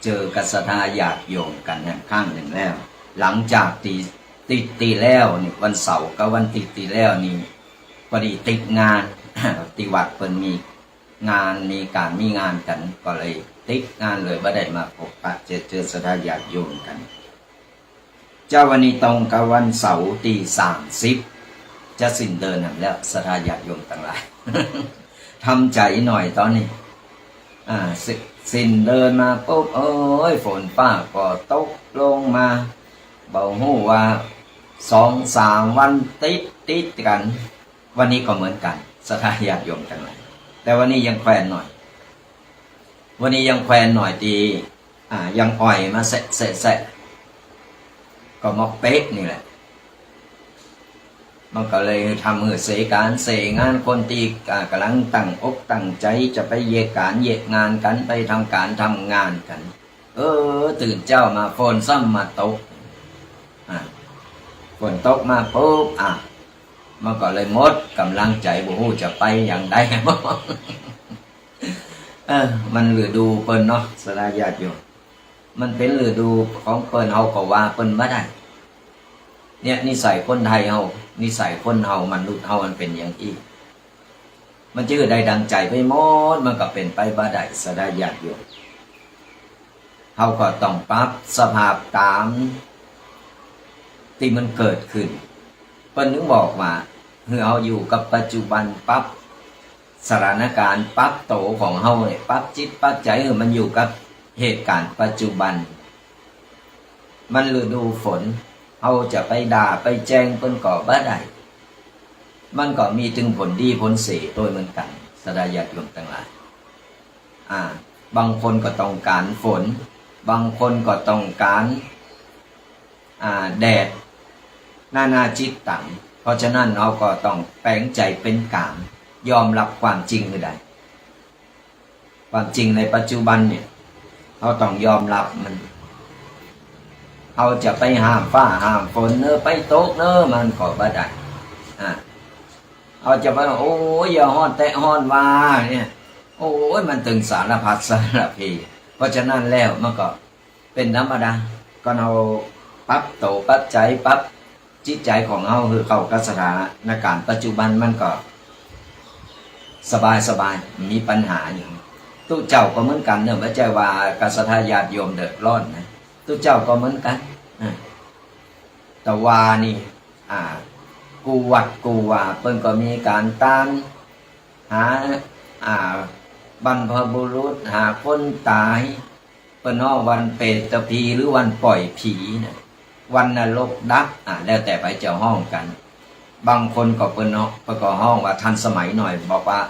เจอกับศรัทธาญาติโยมกันข้างหนึ่งแล้วหลังจากตีแล้วนี่วันเสาร์กับวันตีแล้วนี่พอดีติดงานติวัดเพิ่นมีงานมีงานกันก็เลยติดงานเลยไม่ได้มาพบปะเจอศรัทธาญาติโยมกันเจ้าวันนี้ตรงกับวันเสาร์30จะสิ้นเดือนแล้วศรัทธาญาติโยมทั้งหลาย ทำใจหน่อยตอนนี้สิ้นเดินมาปุ๊บฝนฟ้าก็ตกลงมาเบาหูว่า2-3 วันติดกันวันนี้ก็เหมือนกันศรัทธาญาติโยมทั้งหลายแต่วันนี้ยังแควนหน่อยดียังอ่อยมาแสะก็มาเป๊ะนี่แหละมันก็เลยทำเสงานคนตีกำลังตั้งอกตั้งใจจะไปเยกงานกันไปทำการทำงานกันตื่นเจ้ามาฝนซ้ำมาตกฝนตกมาปุ๊บมันก็เลยหมดกำลังใจบ่ฮู้จะไปอย่างใด มันฤดูเปิ้นเนาะสลาญาติโยมมันเป็นฤดูของเปิ้นเฮาก็ว่าเปิ้นบ่ได้เนี่ยนิสัยคนไทยเฮานิสัยคนเฮามนุษย์เฮามันเป็นอย่างอีกมันจื้อได้ดังใจไปหมดมันก็เป็นไปบ่ได้สลาญาติโยมเฮาก็ต้องปรับสภาพตามที่มันเกิดขึ้นเปิ้นถึงบอกว่าเฮาอยู่กับปัจจุบันปรับสถานการณ์ปรับโตของเฮาเนี่ยปรับจิตปรับใจมันอยู่กับเหตุการณ์ปัจจุบันมันฤดูฝนเฮาจะไปด่าไปแจ้งเพิ่นก็บ่ได้มันก็มีถึงผลดีผลเสียโดยเหมือนกันศรัทธาญาติโยมทั้งหลายบางคนก็ต้องการฝนบางคนก็ต้องการแดดนาจิตตังเพราะฉะนั้นเราก็ต้องแปลงใจเป็นกลางยอมรับความจริงคือใดความจริงในปัจจุบันเนี่ยเราต้องยอมรับมันเราจะไปห้ามฟ้าห้ามฝนไปตกมันก็บ่ได้เราจะไปโอ้ยอย่าฮ้อนแตะฮ้อนว่าเนี่ยโอ้ยมันถึงสารพัดสารพีเพราะฉะนั้นแล้วมันก็เป็นธรรมดาก็เราปรับโตปรับใจปรับจิตใจของเราคือเข้ากับสถานการณ์ปัจจุบันมันก็สบายมีปัญหาอย่างตู้เจ้าก็เหมือนกันเนอะไม่ใช่ว่ากับศรัทธาญาติโยมเดือดร้อนนะตู้เจ้าก็เหมือนกันแต่ว่านี่กูว่าเพิ่นก็มีการตามหาบรรพบุรุษหาคนตายเพิ่นว่าวันเปตภีหรือวันปล่อยผีนะวันนรกดักแล้วแต่ไปเจ้าห้องกันบางคนก็เพิ่นเนาะก็ห้องว่าทันสมัยหน่อยบอกว่า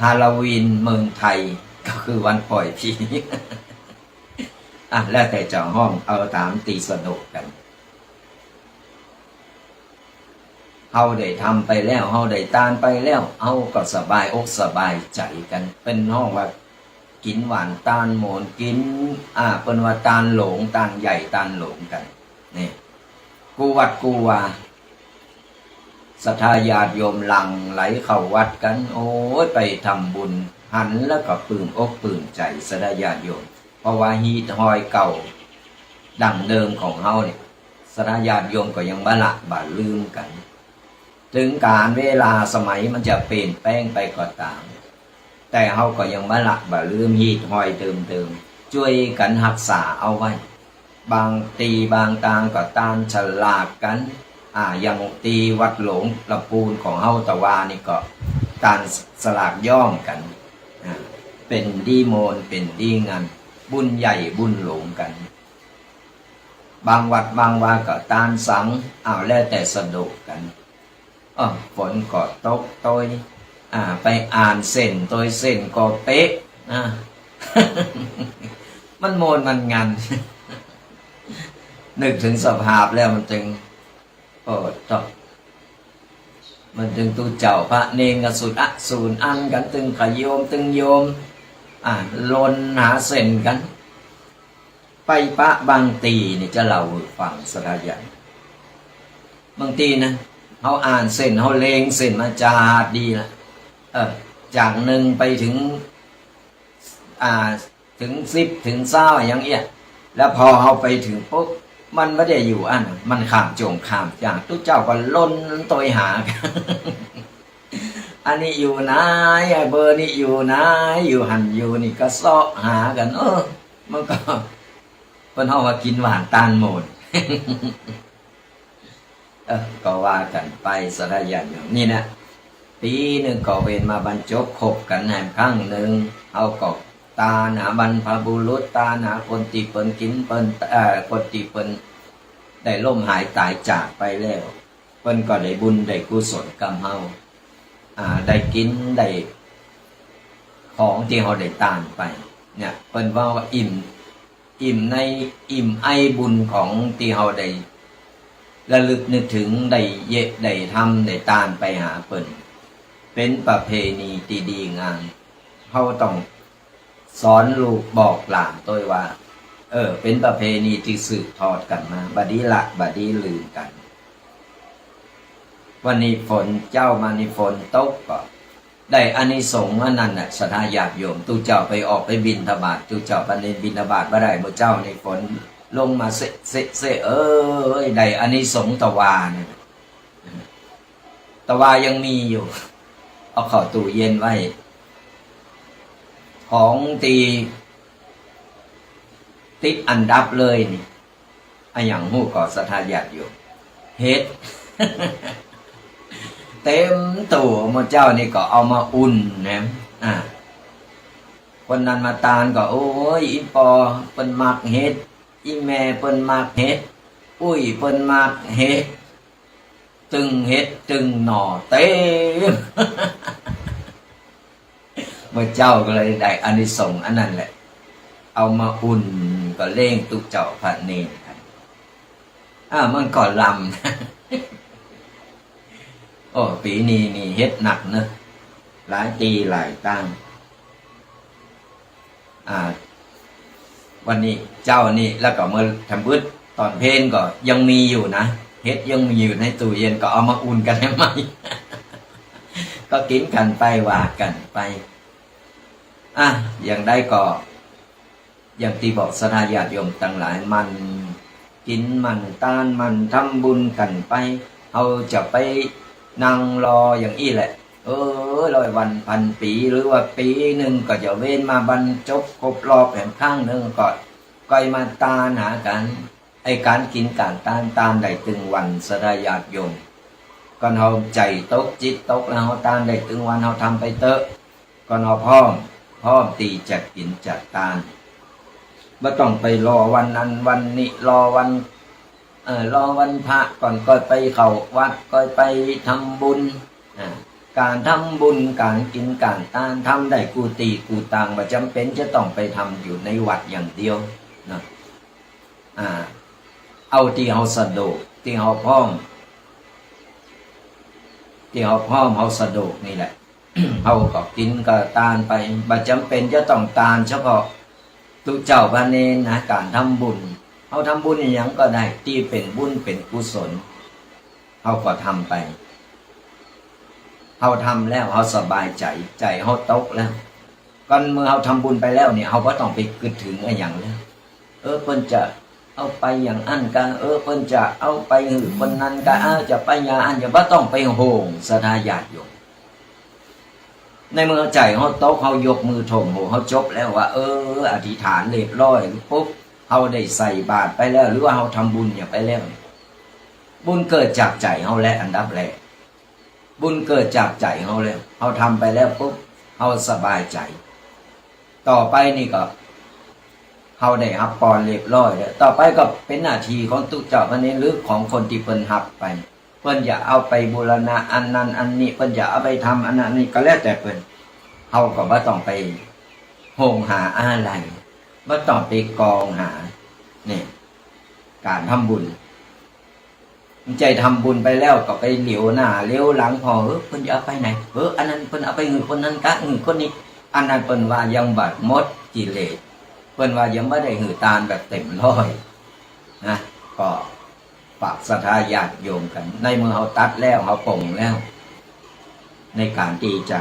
ฮาโลวีนเมืองไทยก็คือวันปล่อยผีแล้วแต่เจ้าห้องเอาตามตีสนุกกันเฮาได้ทำไปแล้วเฮาได้ตานไปแล้วเฮาก็สบายอกสบายใจกันเป็นห้องว่ากินหวานตานโหมนกินเป็นว่าตานหลงตานใหญ่ตานหลงกันนี่กูว่าศรัทธาญาติโยมหลั่งไหลเข้าวัดกันโอ้ยไปทำบุญหันแล้วก็ปลื้มอกปลื้มใจศรัทธาญาติโยมเพราะว่าฮีทอยเก่าดั้งเดิมของเฮาเนี่ยศรัทธาญาติโยมก็ยังบ่ลืมกันถึงการเวลาสมัยมันจะเปลี่ยนแปลงไปก็ตามแต่เฮาก็ยังบ่ลืมฮีทอยเดิมช่วยกันรักษาเอาไว้บางตางก็ตามฉลากกันอย่างตีวัดหลงละปูนของเฮาตะวานี่ก็การสลากย่อมกันเป็นดีโมนเป็นดีงานบุญใหญ่บุญหลงกันบางวัดบางวาก็ตานสังแล้วแต่สะดวกกันฝนก็ตกโตยไปอ่านเส้นโดยเส้นก็เป๊ะมันโมนมันงัน นึกถึงสภาพแล้วมันจึงมันจึงตู้เจ้าพระเนงกสุดสูนอันกันตึงขยโยมลนหาเส้นกันไปปะบางตีนี่จะเล่าฟังสระยะบางทีนะเขาอ่านเส้นเขาเลงเส้นมาจาดีละจากหนึ่งไปถึง ถึง10ถึง20อย่างเงี้ยแล้วพอเฮาไปถึงปุ๊บมันไม่ได้อยู่อันมันข้ามจงข้ามอย่างทุกเจ้าก็ล้นตัวหากัน อันนี้อยู่ไหนเบอร์นี้อยู่ไหนอยู่หันอยู่นี่ก็เสาะหากันมันก็เพิ่นเฮาว่ากินหวานตาลหมด ก็ว่ากันไปสระยะอย่างนี้นะปีหนึ่งก็เว้นมาบรรจบคบกันแห่งครั้งหนึ่งเอาก็ตาหนาบรรพบุรุษตาหนาคนที่เปิ้นกินเปิ้นคนที่เปิ้นได้ล่มหายตายจากไปแล้วเปิ้นก็ได้บุญได้กุศลกรรมเฮาได้กินได้ของที่เฮาได้ตานไปเนี่ยเปิ้นว่าอิ่มในอิ่มไอบุญของที่เฮาได้ระลึกนึกถึงได้เยะได้ทำได้ตานไปหาเปิ้นเป็นประเพณีที่ดีงามเฮาต้องสอนลูกบอกหลานตัวว่าเป็นประเพณีที่สืบทอดกันมาบัดนี้ละบัดนี้ลืมกันวันนี้ฝนเจ้ามานี่ฝนตกก็ได้อานิสงส์อันนั้นน่ะศรัทธาญาติโยมตู้เจ้าไปออกไปบิณฑบาตตู้เจ้าไปบิณฑบาตบ่ได้บ่เจ้าในฝนลงมาเสได้อานิสงส์ตะวาเนี่ยตะวายังมีอยู่เอาเข้าตู้เย็นไว้ของตีติดอันดับเลยนี่อย่างหู้ก่อศรัทธาญาติโยมเฮ็ด เต็มตู้มาเจ้านี่ก็เอามาอุ่นนะคนนั้นมาตานก็โอ้ยอีปอเปิ้นมักเฮ็ดอีแม่เปิ้นมักเฮ็ดอุ้ยเปิ้นมักเฮ็ดจึงเฮ็ดจึงหน่อเต็ม มาเจ้าก็เลยได้อานิสงส์อันนั้นแหละเอามาอุ่นก็เล่งตุกเจ้าพระเนรกันมันก็ลำ ปีนี้นี่เฮ็ดหนักเนอะหลายตีหลายตั้งวันนี้เจ้านี่แล้วก็เมื่อทำบุญตอนเพลก็ยังมีอยู่นะเฮ็ดยังมีอยู่ในตู้เย็นก็เอามาอุ่นกันให้ไหม ก็กินกันไปว่ากันไปอย่างใดก็อย่างที่บอกศรัทธาญาติโยมทั้งหลายมันกินมันตานมันทำบุญกันไปเอาจะไปนั่งรออย่างอี้แหละ100 วันพันปีหรือว่าปีหนึ่งก็จะเว้นมาบรรจบครบรอบแห่งครั้งหนึ่งก็มาตานหากันไอการกินการตานได้ตึงวันศรัทธาญาติโยมก่อนเราใจตกจิตตกแล้วเราตานได้ตึงวันเราทำไปเตอะก่อนเราพร้อมตีจัดกินจัดตานไม่ต้องไปรอวันนั้นวันนี้รอวันพระก่อนก็ไปเข้าวัดก็ไปทำบุญการทำบุญการกินการทานทำได้กูตีกูตังไม่จำเป็นจะต้องไปทำอยู่ในวัดอย่างเดียวนะเอาที่เราสะดวกที่เราพร้อมเราสะดวกนี่แหละ เราก็กินก็ทานไปไม่จำเป็นจะต้องทานเฉพาะตุเจ้าพระเนรนะการทำบุญเขาทำบุญอย่างก็ได้ที่เป็นบุญเป็นกุศลเขาก็ทำไปเขาทำแล้วเขาสบายใจเขาตกแล้วก่อนเมื่อเขาทำบุญไปแล้วเนี่ยเขาก็ต้องไปคิดถึงอะไรอย่างแล้วเพิ่นจะเอาไปอย่างอันกันเพิ่นจะเอาไปหือคนนั้นกันจะไปยาอันจะว่าต้องไปโหงศรัทธาญาติโยมในเมื่อใจเขาโต๊ะเขายกมือถมโหเขาจบแล้วว่าอธิษฐานเรียบร้อยปุ๊บเขาได้ใส่บาตรไปแล้วหรือว่าเขาทำบุญอย่างไปแล้วบุญเกิดจากใจเขาและอันดับแรกบุญเกิดจากใจเขาแล้วเขาทำไปแล้วปุ๊บเขาสบายใจต่อไปนี่ก็เขาได้รับปอนเรียบร้อยแล้วต่อไปก็เป็นหน้าที่ของตุเจ้าพระเนรหรือของคนที่เพิ่นรับไปเพิ่นอย่าเอาไปบูรณะอันนั้นอันนี้เพิ่นอย่าเอาไปทำอันนั้นนี่ก็แล้วแต่เพิ่นเขาก็บ่ต้องไปโหงหาอะไรบ่ต้องไปกองหานี่การทำบุญใจทำบุญไปแล้วก็ไปเหลียวหน้าเลี้ยวหลังพอเพิ่นจะเอาไปไหนอันนั้นเพิ่นเอาไปหือคนนั้นกะหือคนนี้อันนั้นเพิ่นว่ายังบัดหมดกิเลสเพิ่นว่ายังไม่ได้หือตานแบบเต็มร้อยนะก็ฝากศรัทธาญาติโยมกันในเมื่อเขาตัดแล้วเขาปลงแล้วในการที่จะ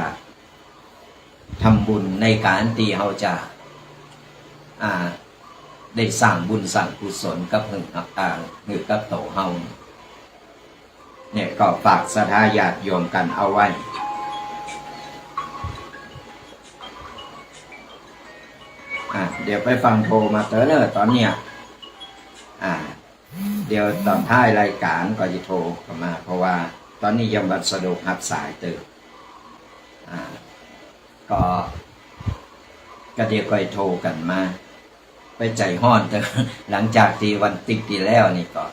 ทำบุญในการที่เขาจะ ได้สร้างบุญสร้างกุศลกับหึกับโตเฮาเนี่ยก็ฝากศรัทธาญาติโยมกันเอาไว้เดี๋ยวไปฟังโทรมาเตอร์เนอร์ตอนเนี้ยเดี๋ยวตอนท้ายรายการก็จะโทรเข้ามาเพราะว่าตอนนี้ยังบัดสะดวกรับสายตื่นก็เดี๋ยวก็โทรกันมาไปใจห้อนแต่หลังจากที่วันติดที่แล้วนี่ก็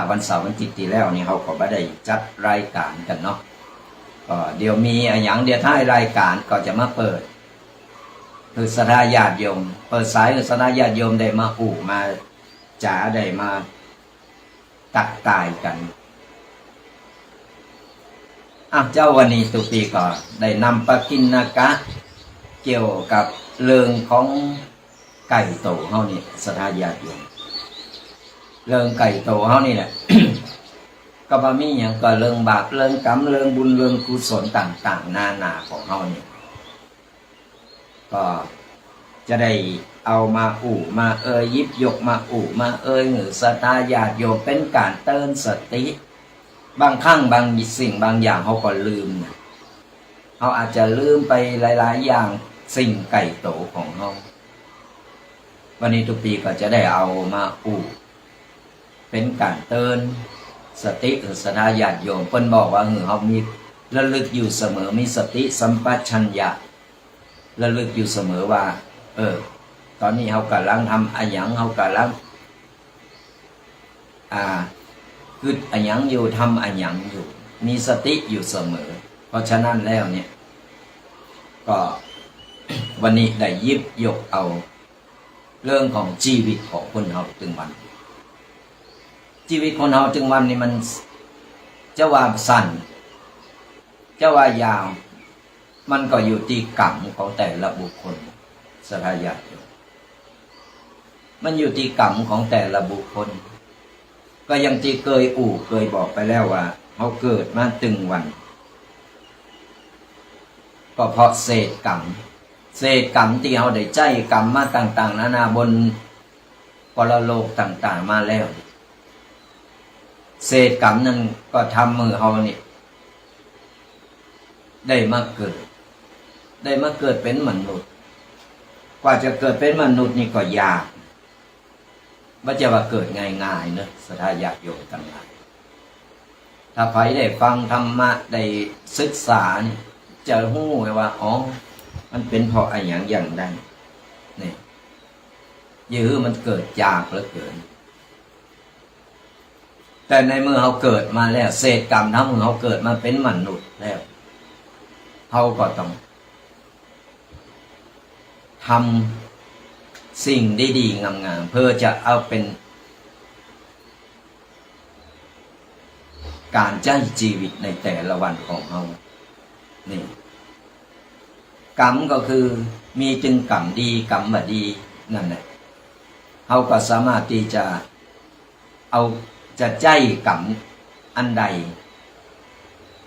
วันเสาร์วันติดที่แล้วนี่เขาก็ไม่ได้จัดรายการกันเนาะก็เดี๋ยวมีอย่างเดียวท้ายรายการก็จะมาเปิดคือศรัทธาญาติโยมเปิดสายคือศรัทธาญาติโยมได้มามาจ๋าได้มาตักตายกันเจ้าวันนี้ตุปีก็ได้นำปกิณกะเกี่ยวกับเรื่องของไก่โตเฮานี่ศรัทธาญาติโยมเรื่องไก่โตเฮานี่แหละ ก็บ่มีหยังก็เรื่องบาปเรื่องกรรมเรื่องบุญเรื่องกุศลต่างๆนานาของเฮานี่ก็จะได้เอามามายิบยกมามาหรือศรัทธาญาติโยมเป็นการเตือนสติบางครั้งบางสิ่งบางอย่างเขาก็ลืมนะเขาอาจจะลืมไปหลายๆอย่างสิ่งไก่โตของเขาวันนี้ทุกปีก็จะได้เอามาเป็นการเตือนสติหรือศรัทธาญาติโยมเพิ่นบอกว่าเขามีระลึกอยู่เสมอมีสติสัมปชัญญะระลึกอยู่เสมอว่าตอนนี้เขากำลังทำอะไรอย่างเขากำลังคืออะไรอย่างอยู่ทำอะไรอย่างอยู่มีสติอยู่เสมอเพราะฉะนั้นแล้วเนี่ยก็ วันนี้ได้ยิบยกเอาเรื่องของชีวิตของคนเราถึงวันชีวิตคนเราถึงวันนี้มันจะว่าสั้นจะว่ายาวมันก็อยู่ที่กรรมของแต่ละบุคคลศรัทธาญาติโยมมันอยู่ที่กรรมของแต่ละบุคคลก็ยังที่เคยบอกไปแล้วว่าเขาเกิดมาตึงวันก็เพราะเศษกรรมที่เขาได้ใจกรรมมาต่างๆนานาบนปรโลกต่างๆมาแล้วเศษกรรมนั้นก็ทำมือเขานี่ได้มาเกิดเป็นมนุษย์กว่าจะเกิดเป็นมนุษย์นี่ก็ยากว่าจะว่าเกิดง่ายๆเนอะศรัทธาญาติโยมทั้งหลายถ้าใครได้ฟังธรรมะได้ศึกษานี่จะรู้ว่ามันเป็นเพราะอะไรอย่างใดนี่มันเกิดยากเหลือเกินแต่ในเมื่อเขาเกิดมาแล้วเศษกรรมทั้งเขาเกิดมาเป็นมนุษย์แล้วเขาก็ต้องทำสิ่งดีๆงามๆเพื่อจะเอาเป็นการใช้ชีวิตในแต่ละวันของเขานี่กรรมก็คือมีจึงกรรมดีกรรมบ่ดีนั่นแหละเขาก็สามารถที่จะใจกรรมอันใด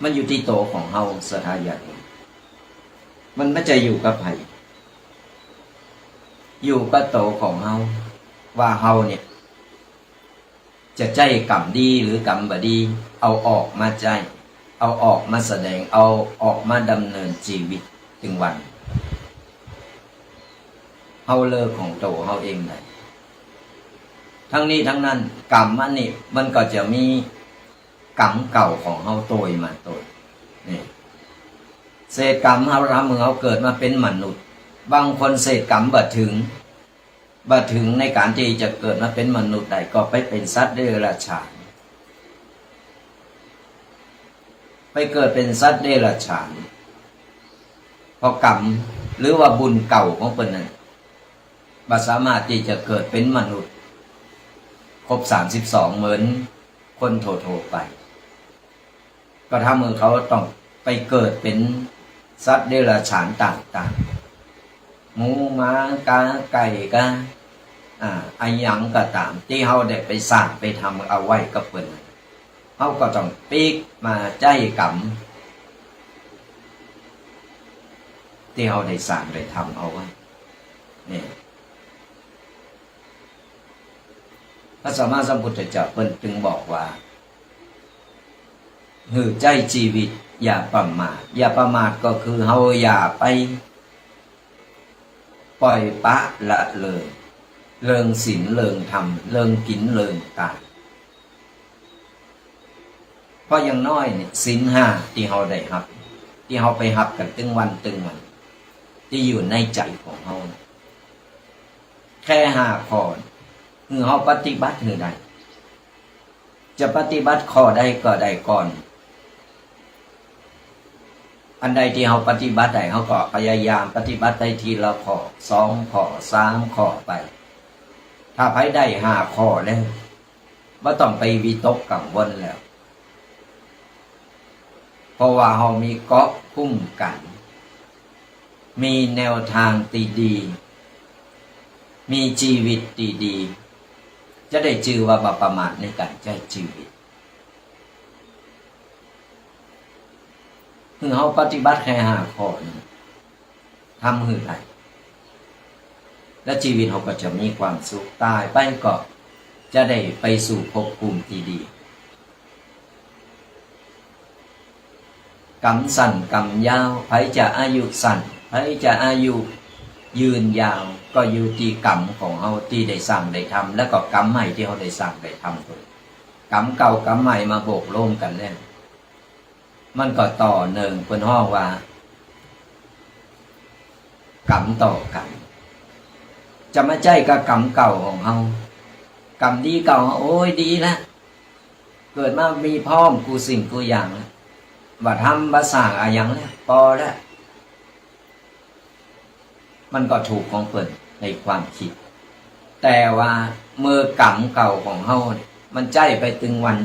มันอยู่ที่โตของเขาศรัทธาญาติโยมมันไม่จะอยู่กับใครอยู่กับโตของเฮาว่าเฮาเนี่ยจะใจกรรมดีหรือกรรมบ่ดีเอาออกมาใจเอาออกมาแสดงเอาออกมาดำเนินชีวิตถึงวันเฮาเลิกของโตเฮาเองได้ทั้งนี้ทั้งนั้นกรรมอันนี้มันก็จะมีกรรมเก่าของเฮาโตยมาโตยนี่เศษกรรมเฮาทำเฮาเกิดมาเป็นมนุษย์บางคนเศษกรรมบ่ถึงในการที่จะเกิดมาเป็นมนุษย์ได้ก็ไปเป็นสัตว์เดรัจฉานไปเกิดเป็นสัตว์เดรัจฉานเพราะกรรมหรือว่าบุญเก่าของเพิ่นนั้นบ่สามารถที่จะเกิดเป็นมนุษย์ครบ32เหมือนคนโทไปก็ทำให้เขาต้องไปเกิดเป็นสัตว์เดรัจฉานต่างๆหมูหมากาไก่กาอันยังก็ตามที่เขาได้ไปสร้างไปทำเอาไว้กับเพิ่นเขาก็ต้องปีกมาใจกรรมที่เขาได้สร้างได้ทำเอาไว้นี่ พระสัมมาสัมพุทธเจ้าเพิ่นจึงบอกว่าหือใจชีวิตอย่าประมาทอย่าประมาทก็คือเฮาอย่าไปปล่อยปะละเลยเลิงศีลเลิงธรรมเลิงกินเลิงตายเพราะอย่างน้อยเนี่ยศีลห้าที่เฮาได้รับที่เฮาไปรับกันตึงวันที่อยู่ในใจของเฮาแค่ห้าข้อคือเฮาปฏิบัติหรือใดจะปฏิบัติข้อใดก็ได้ก่อนอันใดที่เราปฏิบัติได้เราก็พยายามปฏิบัติได้ทีละข้อ2 ข้อ 3 ข้อไปถ้าไผได้5 ข้อแล้วบ่ต้องไปวิตกกังวลแล้วเพราะว่าเรามีเกาะคุ้มกันมีแนวทางดีๆมีชีวิตดีๆจะได้ชื่อว่าบ่ประมาทในการใช้ชีวิตคือเขาปฏิบัติแค่5 ข้อนี้ทำหือไรและชีวิตเขาก็จะมีความสุขตายไปก็จะได้ไปสู่ภพภูมิที่ดีกรรมสั้นกรรมยาวไผจะอายุสั้นไผจะอายุยืนยาวก็อยู่ที่กรรมของเขาที่ได้สร้างได้ทำแล้วก็กรรมใหม่ที่เขาได้สร้างได้ทำตัวกรรมเก่ากรรมใหม่มาโบกโลมกันแล้วมันก็ต่อเนื่องเป็นห้องว่ากรรมต่อกรรมจะมาใจกับกรรมเก่าของเฮากรรมดีเก่าโอ้ยดีแล้วเกิดมามีพร้อมกูสิ่งกูอย่างแล้วว่าทำภาษาอะไรอย่างแล้วพอแล้วมันก็ถูกของเปิดในความคิดแต่ว่าเมื่อกรรมเก่าของเฮาเนี่ยมันใจไปตึงวัน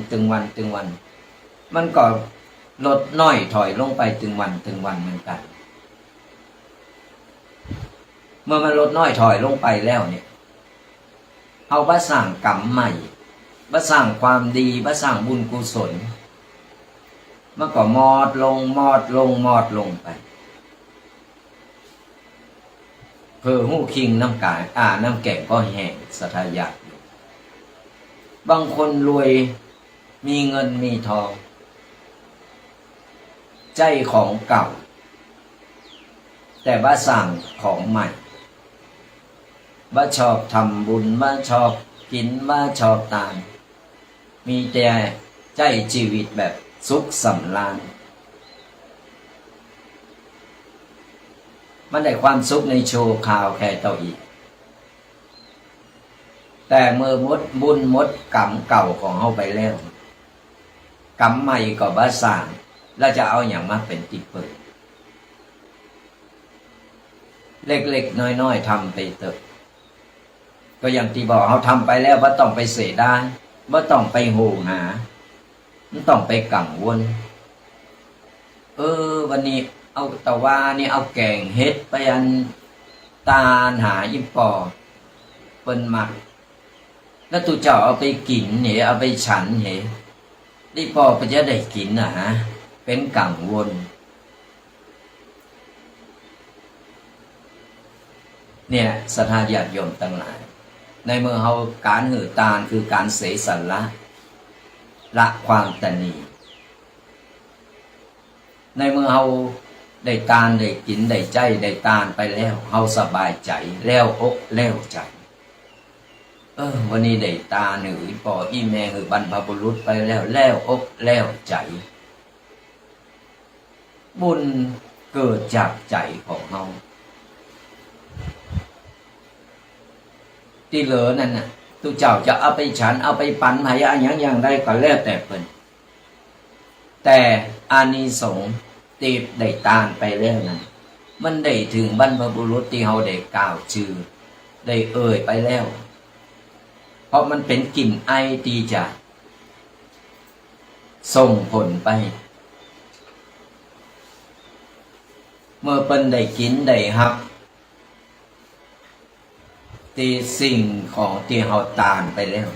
มันก็ลดน้อยถอยลงไปตึงวันเหมือนกันเมื่อมันลดน้อยถอยลงไปแล้วเนี่ยเอาบ่สร้างกรรมใหม่บ่สร้างความดีบ่สร้างบุญกุศลมันก็มอดลงไปเพื่อหู้คิงน้ำกายน้ำแก่งก็แห้งสทายะบางคนรวยมีเงินมีทองใจของเก่าแต่ว่าสั่งของใหม่ว่าชอบทำบุญว่าชอบกินว่าชอบตามมีแต่ใจชีวิตแบบสุขสำราญมันได้ความสุขในโชว์ข่าวแค่ต่ออีกแต่เมื่อมดบุญมดกรรมเก่าของเขาไปแล้วกรรมใหม่ก็บ่สร้างแล้วจะเอาอย่างมาเป็นติเปิดเล็กๆน้อยๆทำไปเถอะก็อย่างที่บอกเขาทำไปแล้วว่าต้องไปเสียดายว่าต้องไปโหหาไม่ต้องไปกังวลวันนี้เอาตะวานี่เอาแกงเฮ็ดไปอันตาหายิ่ปอเปิ้นมักแล้วตูเจ้าเอาไปกินเนี่ยเอาไปฉันเนี่ยนี่ปอก็จะได้กินฮะเป็นกังวลเนี่ยศรัทธาญาติโยมทั้งหลายในเมื่อเฮาการหือตาลคือการเสสันละความตนีในเมื่อเฮาได้ตาลได้กินได้ใจได้ตาลไปแล้วเฮาสบายใจแล้วอกแล้วใจวันนี้ได้ตาหนึ่งปออีแม่คือบรรพบุรุษไปแล้วอกแล้วใจบุญเกิดจากใจของเฮาที่เหลือนั่นน่ะตุเจ้าจะเอาไปฉันเอาไปปันให้อย่างใดก็แล้วแต่เพิ่นแต่อานิสงส์ที่ได้ตานไปแล้วนั้นมันได้ถึงบรรพบุรุษที่เฮาได้กล่าวชื่อได้เอ่ยไปแล้วเพราะมันเป็นกลิ่นไอที่จะส่งผลไปเมื่อเพิ่นได้กินได้รับที่สิ่งของที่เฮาตานไปแล้ว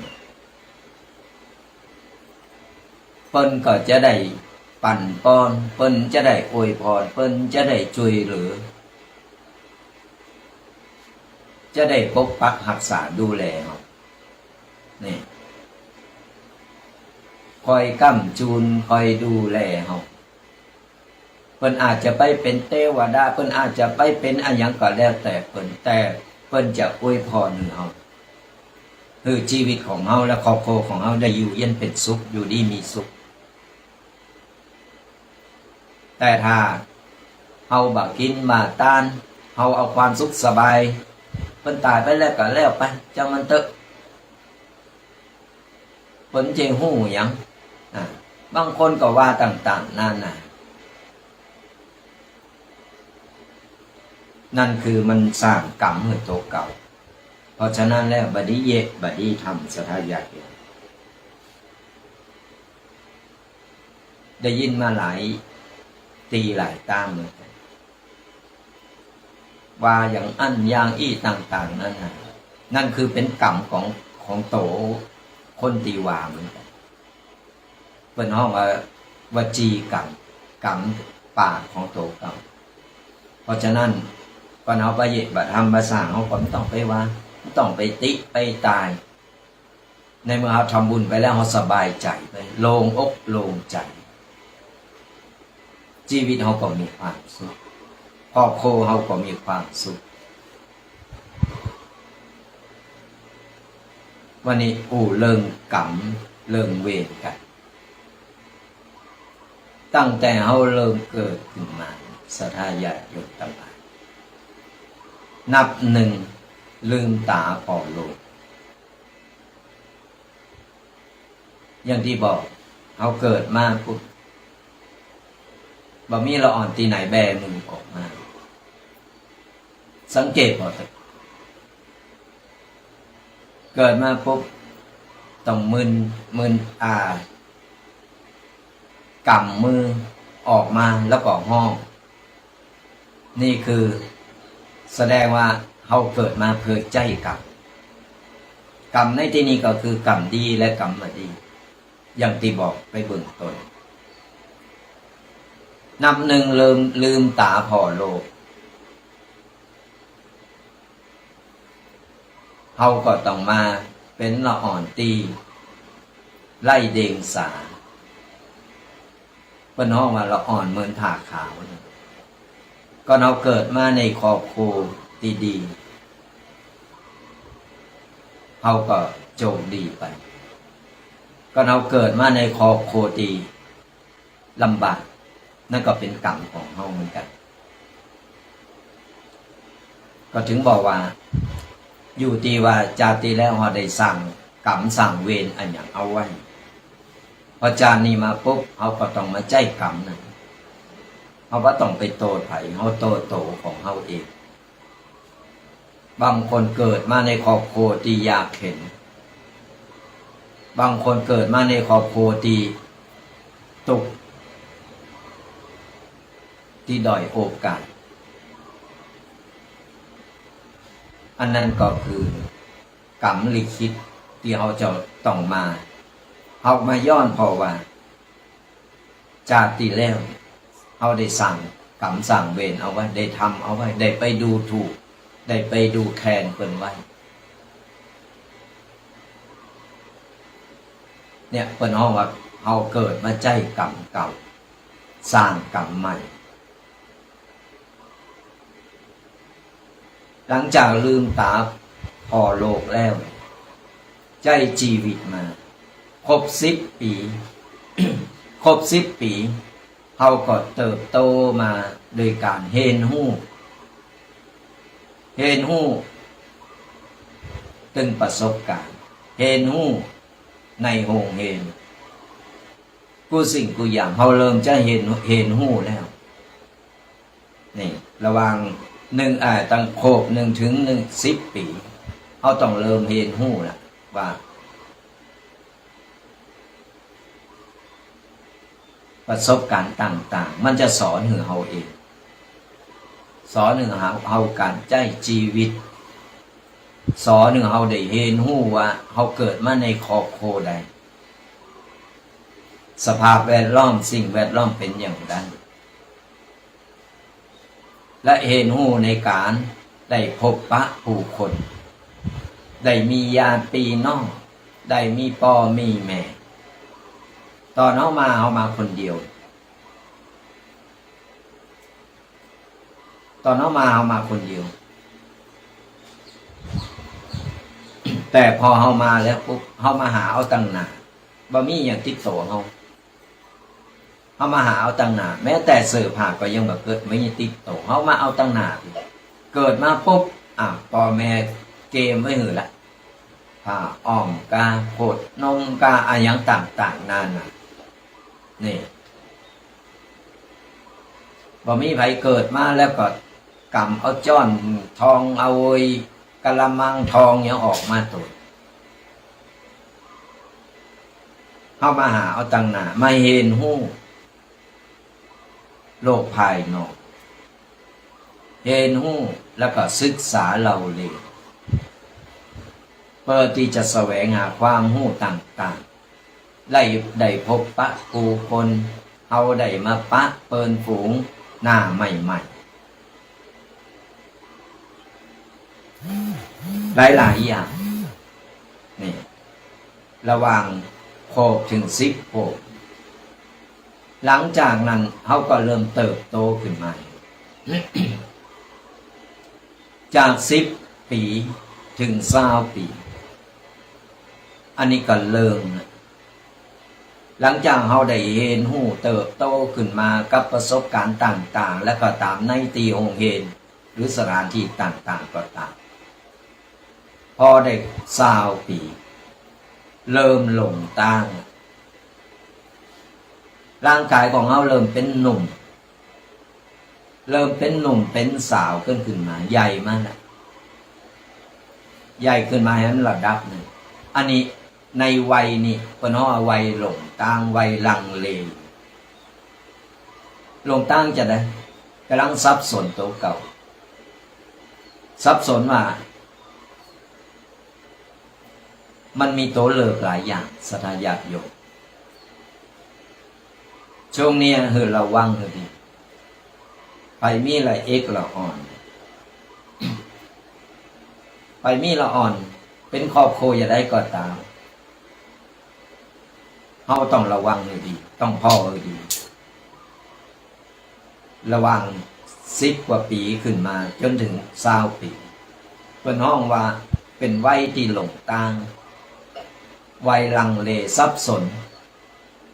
เพิ่นก็จะได้ปั่นป้อนเพิ่นจะได้อวยพรเพิ่นจะได้ช่วยเหลือจะได้ปกปักรักษาดูแลเฮานี่ อยก้ำจูนคอยดูแลเฮาเพิ่นอาจจะไปเป็นเทวดาเพิ่นอาจจะไปเป็นอันหยังก็แล้วแต่เพิ่นจะอวยพรเฮาคือชีวิตของเฮาและครอบครัวของเฮาได้อยู่เย็นเป็นสุขอยู่ดีมีสุขแต่ถ้าเฮาบ่กินบ่ต้านเฮาเอาความสุขสบายเพิ่นตายไปแล้วก็แล้วไปจังมันเถอะเพิ่นสิฮู้หยังบางคนก็ว่าต่างๆนานานั่นคือมันสร้างกรรมให้ตัวเก่าเพราะฉะนั้นแล้วบัดนี้เยะบัดนี้ทำสถาญาติได้ยินมาหลายตีหลายตามเลยว่าอย่างอันอย่างอี้ต่างๆนั่นคือเป็นกรรมของโตคนตีว่าเหมือนกันเป็นห้องวจีกรรมกรรมปากของโตเก่าเพราะฉะนั้นก่อนเอาไปเยะบัดทำภาษาเขาก็ไม่ต้องไปว่าไม่ต้องไปติไปตายในเมื่อเขาทำบุญไปแล้วเขาสบายใจไปโล่งอกโล่งใจชีวิตเขาก็มีความสุขครอบครัวเขาก็มีความสุขวันนี้เรื่องกรรมเรื่องเวรกันตั้งแต่เขาเริ่มเกิดขึ้นมาศรัทธาญาติโยมทั้งหลายนับหนึ่งลืมตาพอโลกอย่างที่บอกเขาเกิดมาปุ๊บบ่มีละอ่อนที่ไหนแบมือออกมาสังเกตพอเถอะเกิดมาปุ๊บต้องมึนกำมือออกมาแล้วก็ห้องนี่คือแสดงว่าเขาเกิดมาเพื่อใจกรรมในที่นี้ก็คือกรรมดีและกรรมไม่ดีอย่างที่บอกไปเบื้องต้นนับหนึ่งลืมตาพอโลกเขาก็ต้องมาเป็นละอ่อนตีไล่เดงสาเป็นห้องว่าละอ่อนเหมือนผ่าขาวก็เราเกิดมาในครอบครัวดีๆเขาก็โจมดีไปก็เราเกิดมาในครอบครัวดีลำบากนั่นก็เป็นกรรมของเขาเหมือนกันก็ถึงบอกว่าอยู่ที่ว่าจาติแล้วเขาได้สั่งกรรมสั่งเวรอันอย่างเอาไว้พอจานนี้มาปุ๊บเขาก็ต้องมาใจกรรมนั่นเขาว่าต้องไปโตไผ่เขาโตของเขาเองบางคนเกิดมาในครอบครัวที่ยากเข็ญบางคนเกิดมาในครอบครัวที่ตกที่ด้อยโอกาสอันนั้นก็คือกรรมลิขิตที่เขาจะต้องมาเขามาย้อนเพราะว่าชาติแล้วเขาได้สั่งกรรมสั่งเวรเอาไว้ได้ทำเอาไว้ได้ไปดูถูกได้ไปดูแคลนเพิ่นไว้เนี่ยเพิ่นฮ้องว่าเขาเกิดมาใจกรรมเก่าสร้างกรรมใหม่หลังจากลืมตาพอโลกแล้วใจชีวิตมาครบ10 ปี ครบ10 ปีเขาก็เติบโตมาโดยการเห็นหู้ตึงประสบการณ์เห็นหู้ในโฮงเห็นกูสิ่งกูอย่างเขาเริ่มจะเห็นหู้แล้วนี่ระวังตั้งโคบ1 ถึง 10 ปีเขาต้องเริ่มเห็นหู้ละว่าประสบการณ์ต่างๆมันจะสอนให้เราเองสอนให้เราการใจชีวิตสอนให้เราได้เห็นหู้ว่าเราเกิดมาในครอบครัวใดสภาพแวดล้อมสิ่งแวดล้อมเป็นอย่างไรและเห็นหู้ในการได้พบปะผู้คนได้มีญาติพี่น้องได้มีพ่อมีแม่ ตอนเฮามาคนเดียวตอนเฮามาคนเดียวแต่พอเฮามาแล้วปุ๊บเฮามาหาเอาตั้งหน้าบ่มีหยังติดต่อเฮามาหาเอาตั้งหน้าแม้แต่เสื้อผ้าก็ยังบ่เกิดไม่ติดต่อเฮามาเอาตั้งหน้าเกิดมาปุ๊บพ่อแม่เกมไว้หือละผ้าอ้อมกาโพดนมกาอะไรอย่างต่างๆนั่นน่ะนี่บ่มีไผเกิดมาแล้วก็กำเอาจ้อนทองเอากะละมังทองยังออกมาตัวเข้ามาหาเอาตั้งหน้ามาเห็นหู้โลกภายนอกเห็นหู้แล้วก็ศึกษาเราเลยเพื่อที่จะแสวงหาความหู้ต่างๆได้พบปะผู้คนเอาได้มาปะเปินฝูงหน้าใหม่ๆหลายๆอย่างนี่ระหว่างโคบถึง10โคบหลังจากนั้นเขาก็เริ่มเติบโตขึ้นมา จาก10 ปีถึง20 ปีอันนี้ก็เริ่มหลังจากเขาได้เห็นหู้เติบโตขึ้นมากับประสบการณ์ต่างๆและก็ตามในตีโรงเรียนหรือสถานที่ต่างๆก็ตามพอได้20 ปีเริ่มหลงตั้งร่างกายของเขาเริ่มเป็นหนุ่มเป็นสาวขึ้นมาใหญ่มากนะใหญ่ขึ้นมาให้ระดับหนึ่งอันนี้ในวัยนี้เป็นห้อวัยหลงตั้งวัยลังเลหลงตั้งจะได้กำลังสับสนตัวเก่าสับสนว่ามันมีตัวเลือกหลายอย่างสัทยาโยมช่วงนี้คือระวังให้ดีไปมีอะไรละอ่อนไปมีละอ่อนเป็นครอบครัวอย่าได้ก็ตามเขาต้องระวังให้ดีต้องพ่อให้ดีระวัง10 กว่าปีขึ้นมาจนถึง20 ปีเป็นห้องว่าเป็นวัยที่หลงทางวัยลังเลสับสน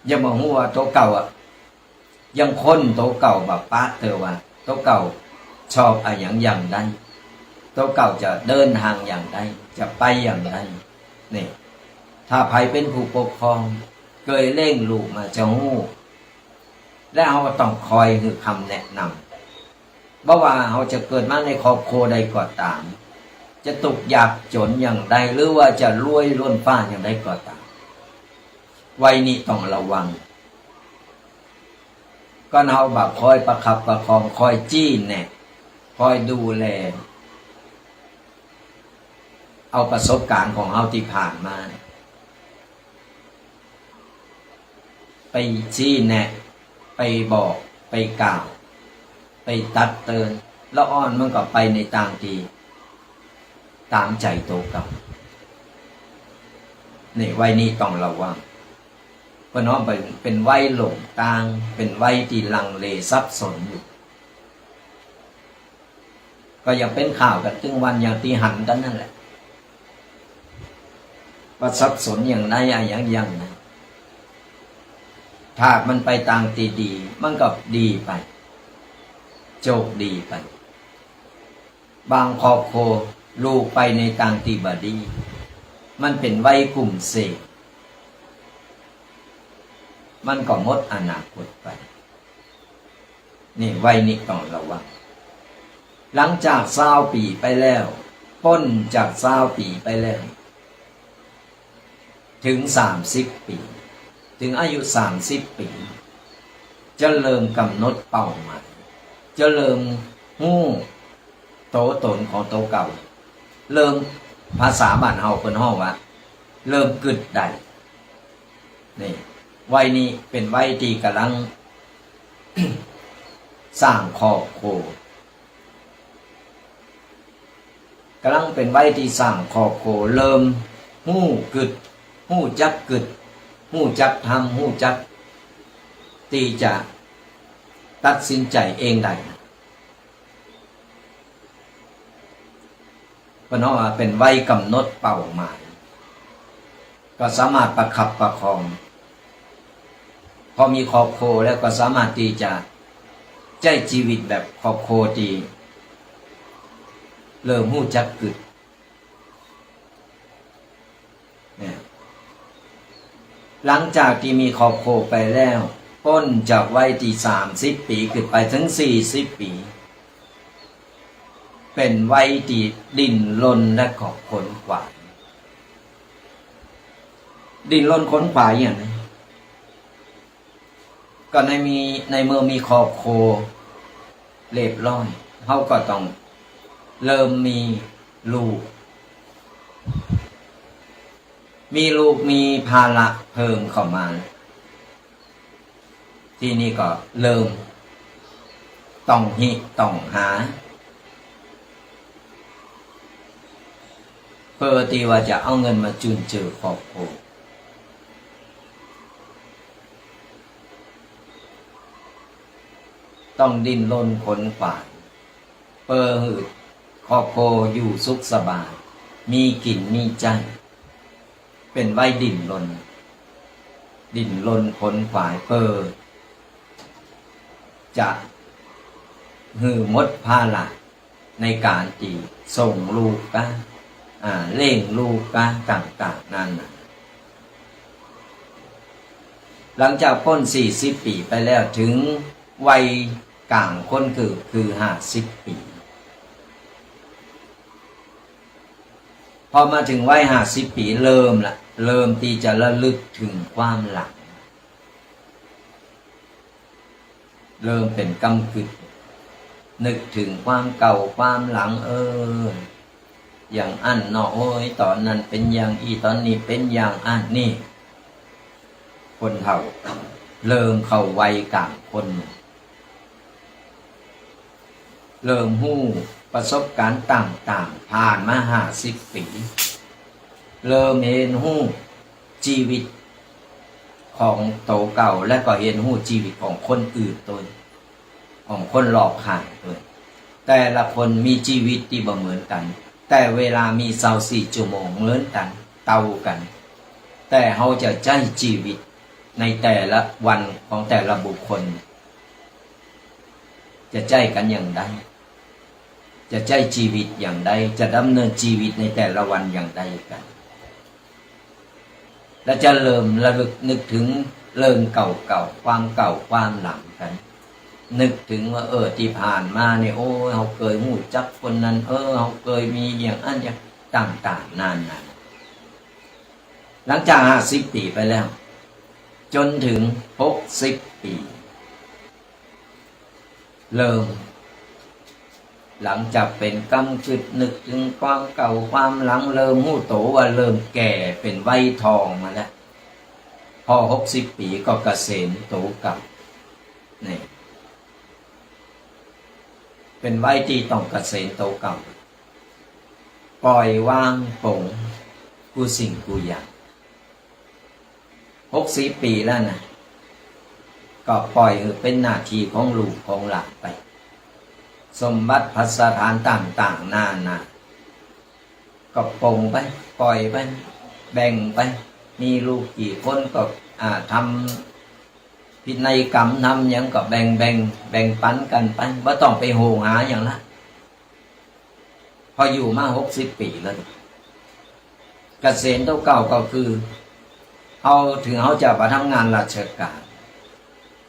อย่ามาหัวตัวเก่ายังคนตัวเก่าแบบป้าเธอว่าตัวเก่าชอบอะไรอย่างใดตัวเก่าจะเดินทางอย่างใดจะไปอย่างใดนี่ถ้าใครเป็นผู้ปกครองเคยเล่งลูกมาจะหู้และเขาก็ต้องคอยคือคำแนะนำเพราะว่าเขาจะเกิดมาในครอบครัวใดก็ตามจะตกยากจนอย่างใดหรือว่าจะรวยล้นฟ้าอย่างใดก็ตามวัยนี้ต้องระวังก็เอาแบบคอยประคับประคองคอยจี้แนะคอยดูแลเอาประสบการณ์ของเราที่ผ่านมาไปจี้แนะไปบอกไปกล่าวไปตักเตือนแล้วอ้อนมันก็ไปในทางที่ตามใจโตกับนี่วัยนี้ต้องระวังเพราะน้องเป็นวัยหลงทางเป็นวัยที่ลังเลสับสนอยู่ก็ยังเป็นข่าวกันถึงวันอย่างที่หันกันนั่นแหละว่าสับสนอย่างไรอย่างนะถ้ามันไปทางตีดีมันก็ดีไปโชคดีไปบางครอบครัวลูกไปในทางตีบดีมันเป็นวัยกลุ่มเสกมันก็หมดอนาคตไปนี่วัยนี้ต้องระวังหลังจาก20 ปีไปแล้วพ้นจาก20 ปีไปแล้วถึง30 ปีถึงอายุ30 ปีจะเริ่มกำหนดเป้าหมายจะเริ่มหู้โตตนของโตเก่าเริ่มภาษาบ้านเฮาเป็นห้องว่าเริ่มกึดได้นี่วัยนี้เป็นวัยที่กำลัง สร้างครอบครัวกำลังเป็นวัยที่สร้างครอบครัวเริ่มหู้กึดหู้จักกึดหู้จักทำหู้จัก ที่จะตัดสินใจเองได้เพราะว่าเป็นวัยกำหนดเป้าหมายก็สามารถประคับประคองพอมีครอบครัวแล้วก็สามารถที่จะใช้ชีวิตแบบครอบครัวที่เริ่มหู้จักกึดเนี่ยหลังจากที่มีครอบครัวไปแล้วพ้นจากวัยที่30 ปีขึ้นไปถึง40 ปีเป็นวัยที่ดิ้นรนและขอบขนขวายดิ้นรนขนขวายอย่างนี้ก็ในเมื่อมีครอบครัวเรียบร้อยเขาก็ต้องเริ่มมีลูกมีภาระเพิ่มเข้ามาที่นี่ก็เริ่มต้องหาเพื่อที่ว่าจะเอาเงินมาจุนเจือครอบครัวต้องดิ้นรนขนขวายเพื่อให้ครอบครัวอยู่สุขสบายมีกินมีใจเป็นวัยดิ้นรนขนขวายเพื่อจะหือมดภาระในการที่ส่งลูกกันเล่งลูกกันต่างๆนั่นนะหลังจากพ้น40 ปีไปแล้วถึงวัยกลางคนคือ50 ปีพอมาถึงวัย50 ปีเริ่มที่จะระลึกถึงความหลังเริ่มเป็นกำกึดนึกถึงความเก่าความหลังอย่างอันเนาะโอ้ยตอนนั้นเป็นอย่างตอนนี้เป็นอย่างอันนี่คนเฒ่าเริ่มเข้าวัยกลางคนเริ่มหู้ประสบการณ์ต่างๆผ่านมา50 ปีเริ่มเห็นหู้ชีวิตของโตเก่าและก็เห็นหู้ชีวิตของคนอื่นตัวของคนรอบข้างตัวแต่ละคนมีชีวิตที่บ่เหมือนกันแต่เวลามี24 ชั่วโมงเหมือนกันเท่ากันแต่เขาจะใช้ชีวิตในแต่ละวันของแต่ละบุคคลจะใช้กันอย่างใดจะใช้ชีวิตอย่างใดจะดำเนินชีวิตในแต่ละวันอย่างใดกันและจะเริ่มระลึกนึกถึงเรื่องเก่าความเก่าความหลังกันนึกถึงว่าที่ผ่านมาเนี่ยโอ้เขาเคยหูจักคนนั้นเขาเคยมีอย่างอันอย่างต่างๆนานหลังจาก50 ปีไปแล้วจนถึง60 ปีเริ่มหลังจากเป็นกำกึดนึกถึงความเก่าความหลังเริ่มหู้โตว่าเริ่มแก่เป็นวัยทองมาแล้วพอ60 ปีก็เกษียณโตกับนี่เป็นวัยที่ต้องเกษียณโตเก่าปล่อยวางปลงกูสิ่งกูอย่าง60 ปีแล้วนะก็ปล่อยเป็นหน้าที่ของลูกของหลานไปสมบัติภัสถานต่างๆนาก็ปลงไปปล่อยไปแบ่งไปมีลูกกี่คนก็ทำพินัยกรรมทำอย่างก็แบ่งปันกันไปไม่ต้องไปโหหาอย่างละพออยู่มา60 ปีแล้วเกษียณเก่าก็คือเขาถึงเขาจะไปทำงานราชการ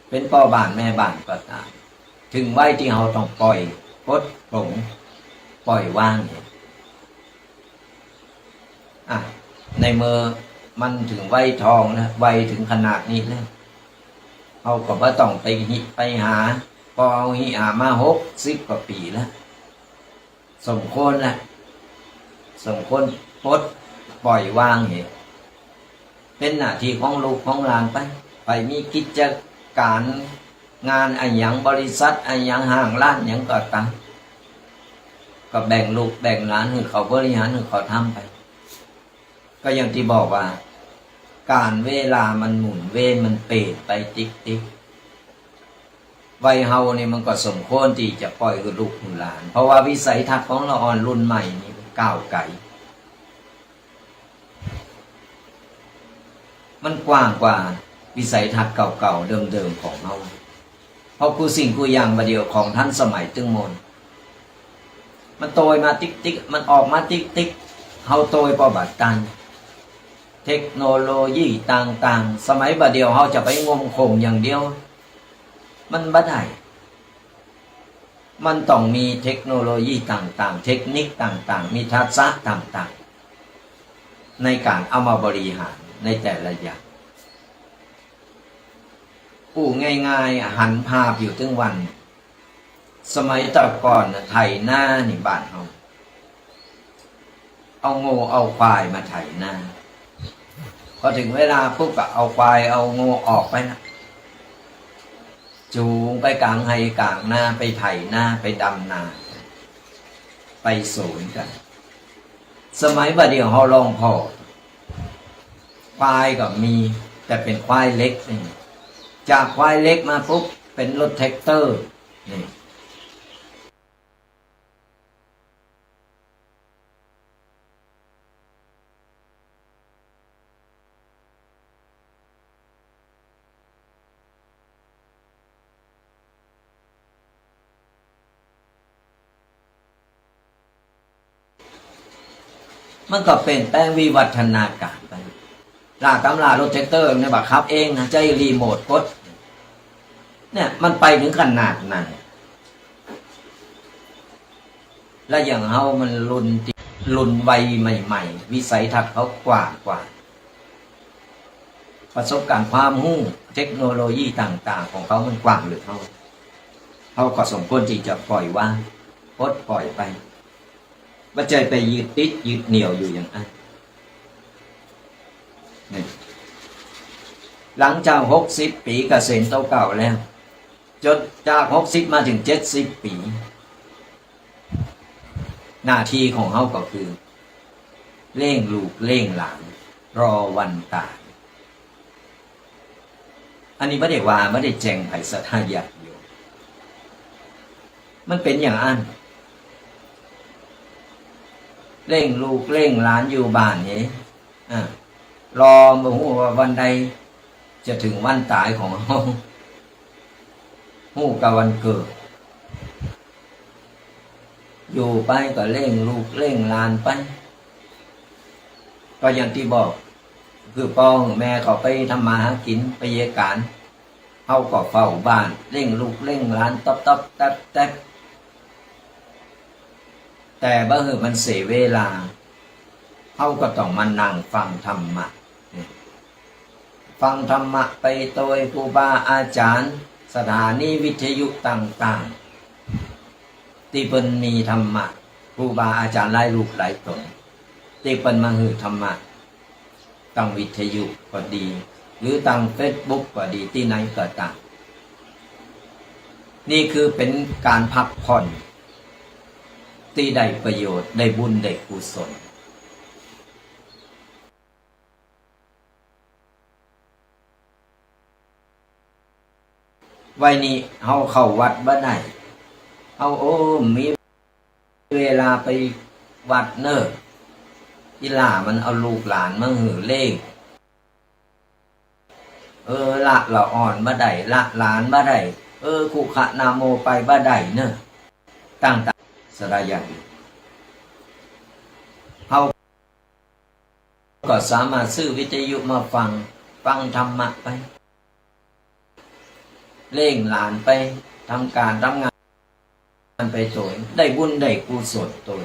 เป็นพ่อบ้านแม่บ้านก็ตามถึงวัยที่เขาต้องปล่อยปลดปลงปล่อยวางในเมื่อมันถึงวัยทองนะวัยถึงขนาดนี้แล้วเขาก็ไม่ต้องไปหาพอเอาหามา60 กว่าปีแล้วสมควรปลดปล่อยวางเป็นหน้าที่ของลูกของหลานไปมีกิจการงานอย่างบริษัทอย่างห้างร้านอย่างก็ตามก็แบ่งลูกแบ่งหลานให้เขาบริหารให้เขาทำไปก็อย่างที่บอกว่าการเวลามันหมุนมันเปลี่ยนไปติ๊ก วัยเฮานี่มันก็สมควรที่จะปล่อยคือลูกคือหลานเพราะว่าวิสัยทัศน์ของเราอ่อนรุ่นใหม่นี่ก้าวไกลมันกว้างกว่าวิสัยทัศน์เก่าๆเดิมๆของเราเพราะกูสิ่งกูอย่างประเดียวของท่านสมัยตึงมนมันโตยมาติ๊กติ๊กมันออกมาติ๊กติ๊กเฮาโตยพอบัดตันเทคโนโลยีต่างๆสมัยบัดเดียวเฮาจะไปงมคงอย่างเดียวมันบ่ได้มันต้องมีเทคโนโลยีต่างๆเทคนิคต่างๆมีทักษะต่างๆในการเอามาบริหารในแต่ละอย่างผู้ง่ายๆหันภาพอยู่ถึงวันสมัยแต่ก่อนไถหน้านี่บ้านเฮาเอาโง่เอาควายมาไถหน้าพอถึงเวลาปุ๊บก็เอาควายเอาโง่ออกไปนะจูงไปกลางไฮกลางหน้าไปไถหน้าไปดำนาไปศูนย์กันสมัยบัดเดียวเฮาลองพอควายก็มีแต่เป็นควายเล็กนี่จากควายเล็กมาปุ๊บเป็นรถแท็กเตอร์นี่มันก็เป็นแปลงวิวัฒนาการไปลากำลารถแท็กเตอร์เนี่ยบังคับเองนะใจรีโมทกดเนี่ยมันไปถึงขนาดนั้นและอย่างเฮามันรุ่นวัยใหม่ๆวิสัยทัศน์เขากว้างกว่าประสบการณ์ความรู้เทคโนโลยีต่างๆของเขามันกว้างหรือเขาก็สมควรที่จะปล่อยวางปลดปล่อยไปไม่ใจไปยึดติดยึดเหนี่ยวอยู่อย่างนั้นหลังจาก60 ปีเกษตรเก่าแล้วจนจาก60มาถึง70 ปีหน้าที่ของเขาก็คือเร่งลูกเร่งหลานรอวันตายอันนี้ไม่ได้ว่าไม่ได้แจงไผ่สัทยาอยู่มันเป็นอย่างนั้นเร่งลูกเร่งหลานอยู่บ้านนี้รอมาหูว่าวันใดจะถึงวันตายของเขาหูกับวันเกิดอยู่ไปก็เร่งลูกเร่งหลานไปก็อย่างที่บอกคือพ่อแม่เขาไปทำมาหากินไปเยการเขาก็เฝ้าบ้านเร่งลูกเร่งหลานต๊อบแต๊บแต่บ่คือมันเสียเวลาเขาก็ต้องมานั่งฟังธรรมะฟังธรรมะไปโดยครูบาอาจารย์สถานีวิทยุต่างๆที่เป็นมีธรรมะครูบาอาจารย์หลายรูปหลายตนที่เป็นมาหือธรรมะตั้งวิทยุก็ดีหรือตั้งเฟซบุ๊กก็ดีที่ไหนก็ตามนี่คือเป็นการพักผ่อนที่ได้ประโยชน์ได้บุญได้กุศลวัยนี้เฮาเข้าวัดบ่ได้เฮามีเวลาไปวัดเนอะอีหล่ามันเอาลูกหลานมาหือเลขละอ่อนบ่ได้ละหลานบ่ได้คุขะนาโมไปบ่ได้เนอะต่างๆสระอย่างเฮาก็สามารถซื้อวิทยุมาฟังธรรมะไปเร่งหลานไปทำการทำงานไปโดยได้บุญได้กุศลตัว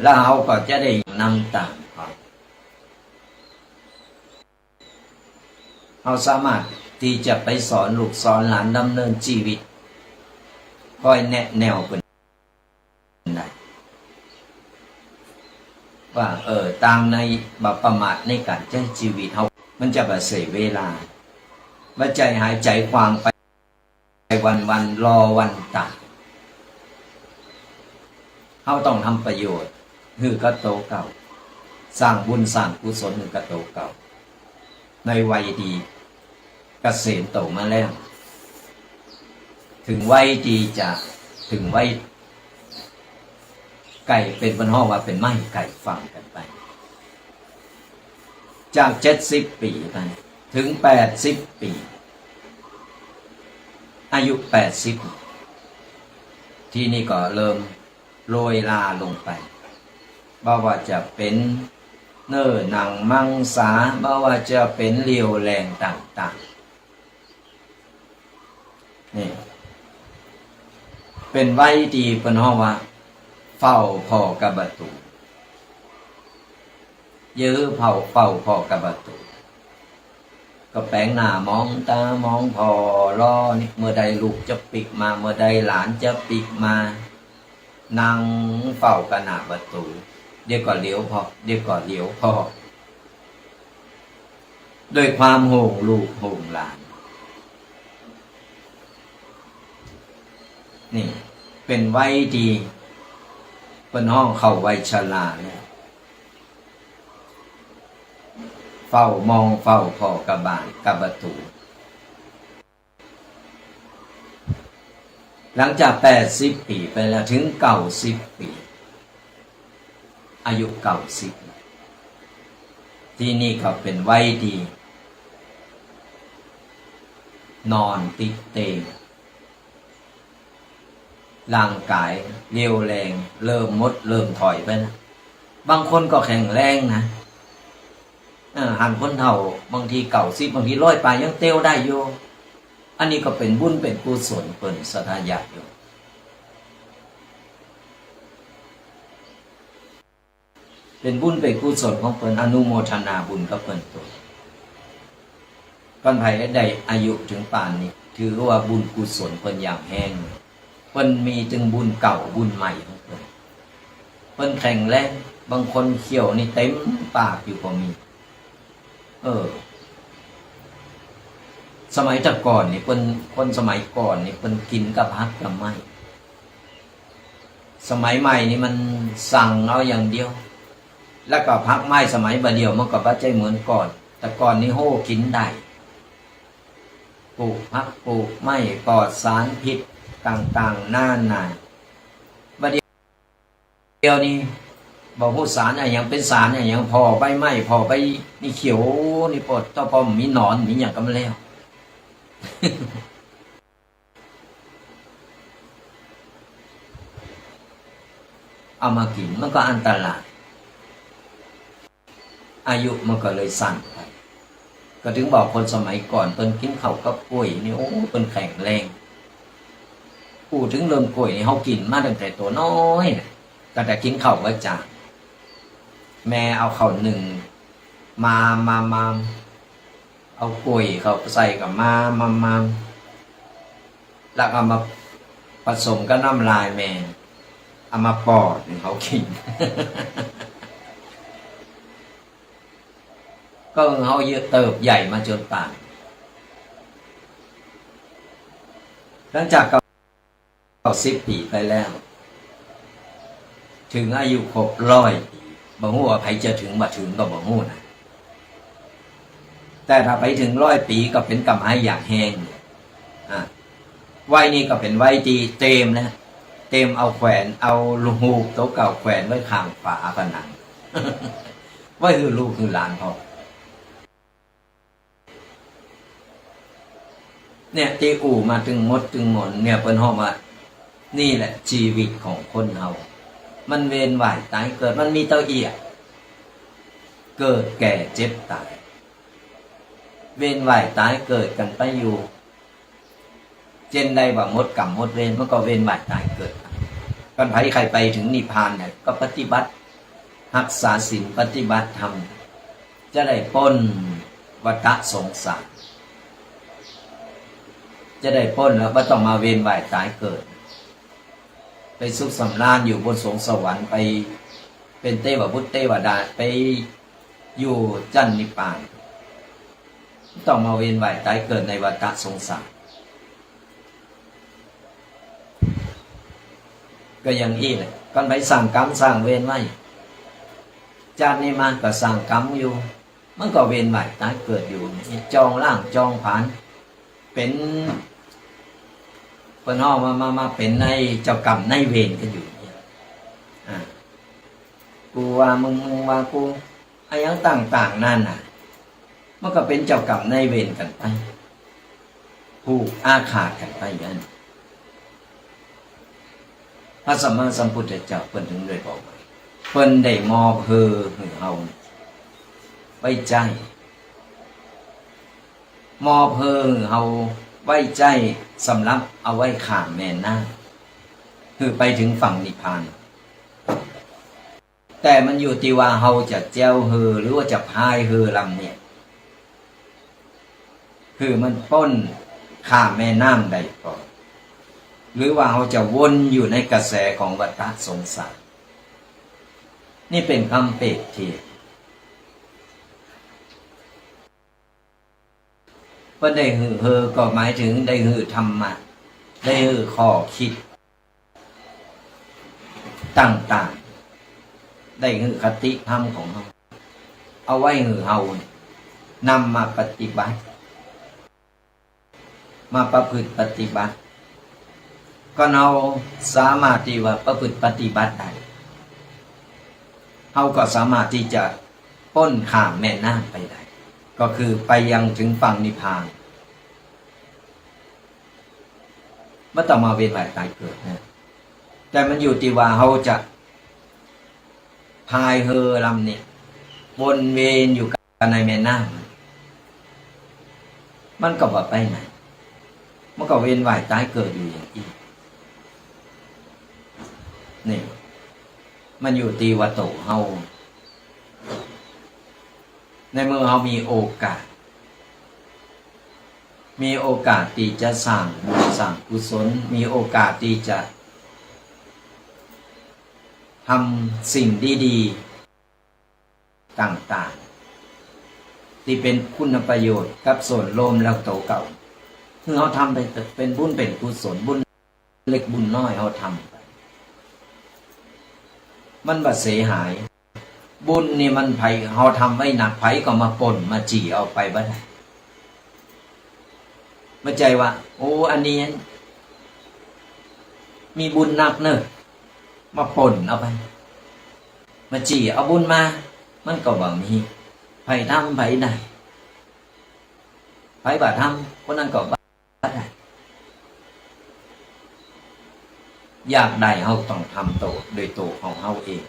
แล้วเราก็จะได้นำตามเราสามารถที่จะไปสอนลูกสอนหลานดำเนินชีวิตคอยแนะแนวเป็นได้ว่าตามในบาประมาทในการใช้ชีวิตเขามันจะแบบเสียเวลาว่าใจหายใจความไปวันรอวันตายเขาต้องทำประโยชน์คือกระโตเก่าสร้างบุญสร้างกุศลคือกระโตเก่าในวัยดี เกษมโตมาแล้วถึงวัยที่จะถึงวัยไก่เป็นบรรห้อว่าเป็นไม้ไก่ฟังกันไปจาก70 ปีไปถึง80 ปีอายุ80ที่นี่ก็เริ่มโรยลาลงไปบ่ว่าจะเป็นเนื้อหนังมังสาบ่ว่าจะเป็นเลียวแรงต่างๆนี่เป็นไว้ดีเป็นห้องว่าเฝ้าพ่อกับประตูยื้อเฝ้าพ่อกับประตูก็แปลงหน้ามองตามองพอรอนี่เมื่อใดลูกจะปิกมาเมื่อใดหลานจะปิกมานั่งเฝ้ากันหน้าประตูเดี๋ยวก็เลี้ยวพ่อเดี๋ยวก็เลี้ยวพ่อด้วยความห่วงลูกห่วงหลานนี่เป็นไว้ดีเป็นห้องเข้าไว้ชราเนี่ยเฝ้ามองเฝ้าพ่อกระบาลกับประตูหลังจาก80 ปีไปแล้วถึง90 ปีอายุ90ที่นี่เขาเป็นไว้ดี นอนติดเตียงร่างกายเรียวแรงเริ่มมดเริ่มถอยไปนะบางคนก็แข็งแรงนะหันคนเฒ่าบางที90บางที100ไปยังเตี้ยวได้อยู่อันนี้ก็เป็นบุญเป็นกุศลเป็นศรัทธาญาติโยมเป็นบุญเป็นกุศลของเพิ่นอนุโมทนาบุญกับเพิ่นตัวคนไผได้อายุถึงป่านนี้ถือว่าบุญกุศลเพิ่นอย่างแห้งเพิ่นมีถึงบุญเก่าบุญใหม่ของเพิ่นแข็งแรงบางคนเขียวนี่เต็มปากอยู่ก็มีสมัยแต่ก่อนนี่เพิ่นคนสมัยก่อนนี่เพิ่นกินกับฮักกับไม้สมัยใหม่นี่มันสั่งเอาอย่างเดียวแล้วก็พักไม้สมัยบัดเดียวมันก็บ่ใจเหมือนก่อนแต่ก่อนนี่โหกินได้ปลูกพักปลูกไม้ปลอดสารพิษต่างๆน่านนาบัดเดียวนี่บ่ฮู้สารอะไรอย่างเป็นสารอะไรอย่างพอใบไม้พอใบนี่เขียวนี่ปอดต่อพอมีหนอนมีหยังก็มาแล้ว เอามากินมันก็อันตรายอายุมันก็เลยสั้นไปก็ถึงบอกคนสมัยก่อนเพิ่นกินข้าวกับกล้วยนี่โอ้เพิ่นแข็งแรงพูดถึงเรื่องกล้วยนี่เฮากินมาตั้งแต่ตัวน้อยน่ะก็แต่กินข้าวว่าจางแม่เอาข้าวหนึ่งมาเอากล้วยเขาใส่กับมาแล้วเอามาผสมกับน้ำลายแม่เอามาปอดให้เขากิน ก็เขาเยอะเติบใหญ่มาจนป่านหลังจาก90 ปีไปแล้วถึงอายุครบ100 ปีบ่ฮู้ว่าใครจะถึงบ่ถึงก็บ่ฮู้นะแต่ถ้าไปถึง100 ปีก็เป็นกำไรอย่างแห้งวัยนี้ก็เป็นวัยที่เต็มนะเต็มเอาแขวนเอาลูกโต๊ะเก่าแขวนไว้ข้างฝาผนัง ไว้คือลูกคือหลานพ่อเนี่ยที่อู่มาถึงมดถึงหมนเนี่ยเป็นห้องว่านี่แหละชีวิตของคนเฮามันเวียนว่ายตายเกิดมันมีเต้าเอียเกิดแก่เจ็บตายเวียนว่ายตายเกิดกันไปอยู่เจนใดว่ามดกรรมมดเวรมันก็เวียนว่ายตายเกิดกันไผใครไปถึงนิพพานเนี่ยก็ปฏิบัติรักษาศีลปฏิบัติธรรมจะได้พ้นวัฏสงสารจะได้พ้นแล้วไม่ต้องมาเวียนว่ายตายเกิดไปสุขสำราญอยู่บนสวงสวรรค์ไปเป็นเทวบุตรเทวดาไปอยู่จันนิพพานต้องมาเวียนว่ายตายเกิดในวัฏสงสารก็อย่างนี้แหละกันไปสั่งกรรมสั่งเวรไว้ชาตินี้มาก็สั่งกรรมอยู่มันก็เวียนว่ายตายเกิดอยู่จองล่างจองผ่าน เป็นเพิ่นเฮามาเป็นในเจ้ากรรมในายเวรกันอยู่เนี่ยกูว่ามึงว่ากูไอ้ยังต่างๆนั่นน่ะมันก็เป็นเจ้ากรรมนายเวรกันไปผูกอาฆาตกันไปอย่างนั้นพระสัมมาสัมพุทธเจ้าเพิ่นถึงได้บอกว่าเพิ่นได้มอบเฮอเฮาไว้ใจมอบเฮอเฮาไว้ใจสำหรับเอาไว้ข้ามแม่น้ำคือไปถึงฝั่งนิพพานแต่มันอยู่ที่ว่าเฮาจะแจ้วเฮอหรือว่าจะพายเฮอลำเนี่ยคือมันป้นข้ามแม่น้ำใดก่อนหรือว่าเขาจะวนอยู่ในกระแสของวัฏสงสารนี่เป็นคำเปรียบเทียบว่าได้หือเฮอก็หมายถึงได้หือธรรมะได้หือข้อคิดต่างๆได้หือคติธรรมของเขาเอาไว้หือเฮานำมาปฏิบัติมาประพฤติปฏิบัติก็เราสามารถที่ว่าประพฤติปฏิบัติได้เราก็สามารถที่จะพ้นข้ามแม่น้ำไปได้ก็คือไปยังถึงฝั่งนิพพานไม่ต้องมาเวียนว่ายตายเกิดนะแต่มันอยู่ที่ว่าเราจะพายเรือลำนี้วนเวียนอยู่กันในแม่น้ำมันก็ว่าไปไหนมันก็เวียนว่ายตายเกิดอยู่อย่างนี้นี่มันอยู่ที่ว่าโตเฮาในเมื่อเฮามีโอกาสที่จะสร้างบุญสร้างกุศลมีโอกาสที่จะทำสิ่งดีๆต่างๆที่เป็นคุณประโยชน์กับส่วนรวมแล้วโตเก่าคือเขาทำไปเป็นบุญเป็นกุศลบุญเล็กบุญน้อยเขาทำไปมันบ่เสียหายบุญนี่มันไผเขาทำไว้หนักไผก็มาป่นมาจี่เอาไปบ่ได้ไม่ใจว่าโอ้อันนี้มีบุญหนักเนอะมาป่นเอาไปมาจี่เอาบุญมามันก็บ่มีไผทำไผได้ไผบ่ทำคนนั้นก็บ่ได้อยากได้เฮาต้องทำโตโดยตัวของเฮาเอง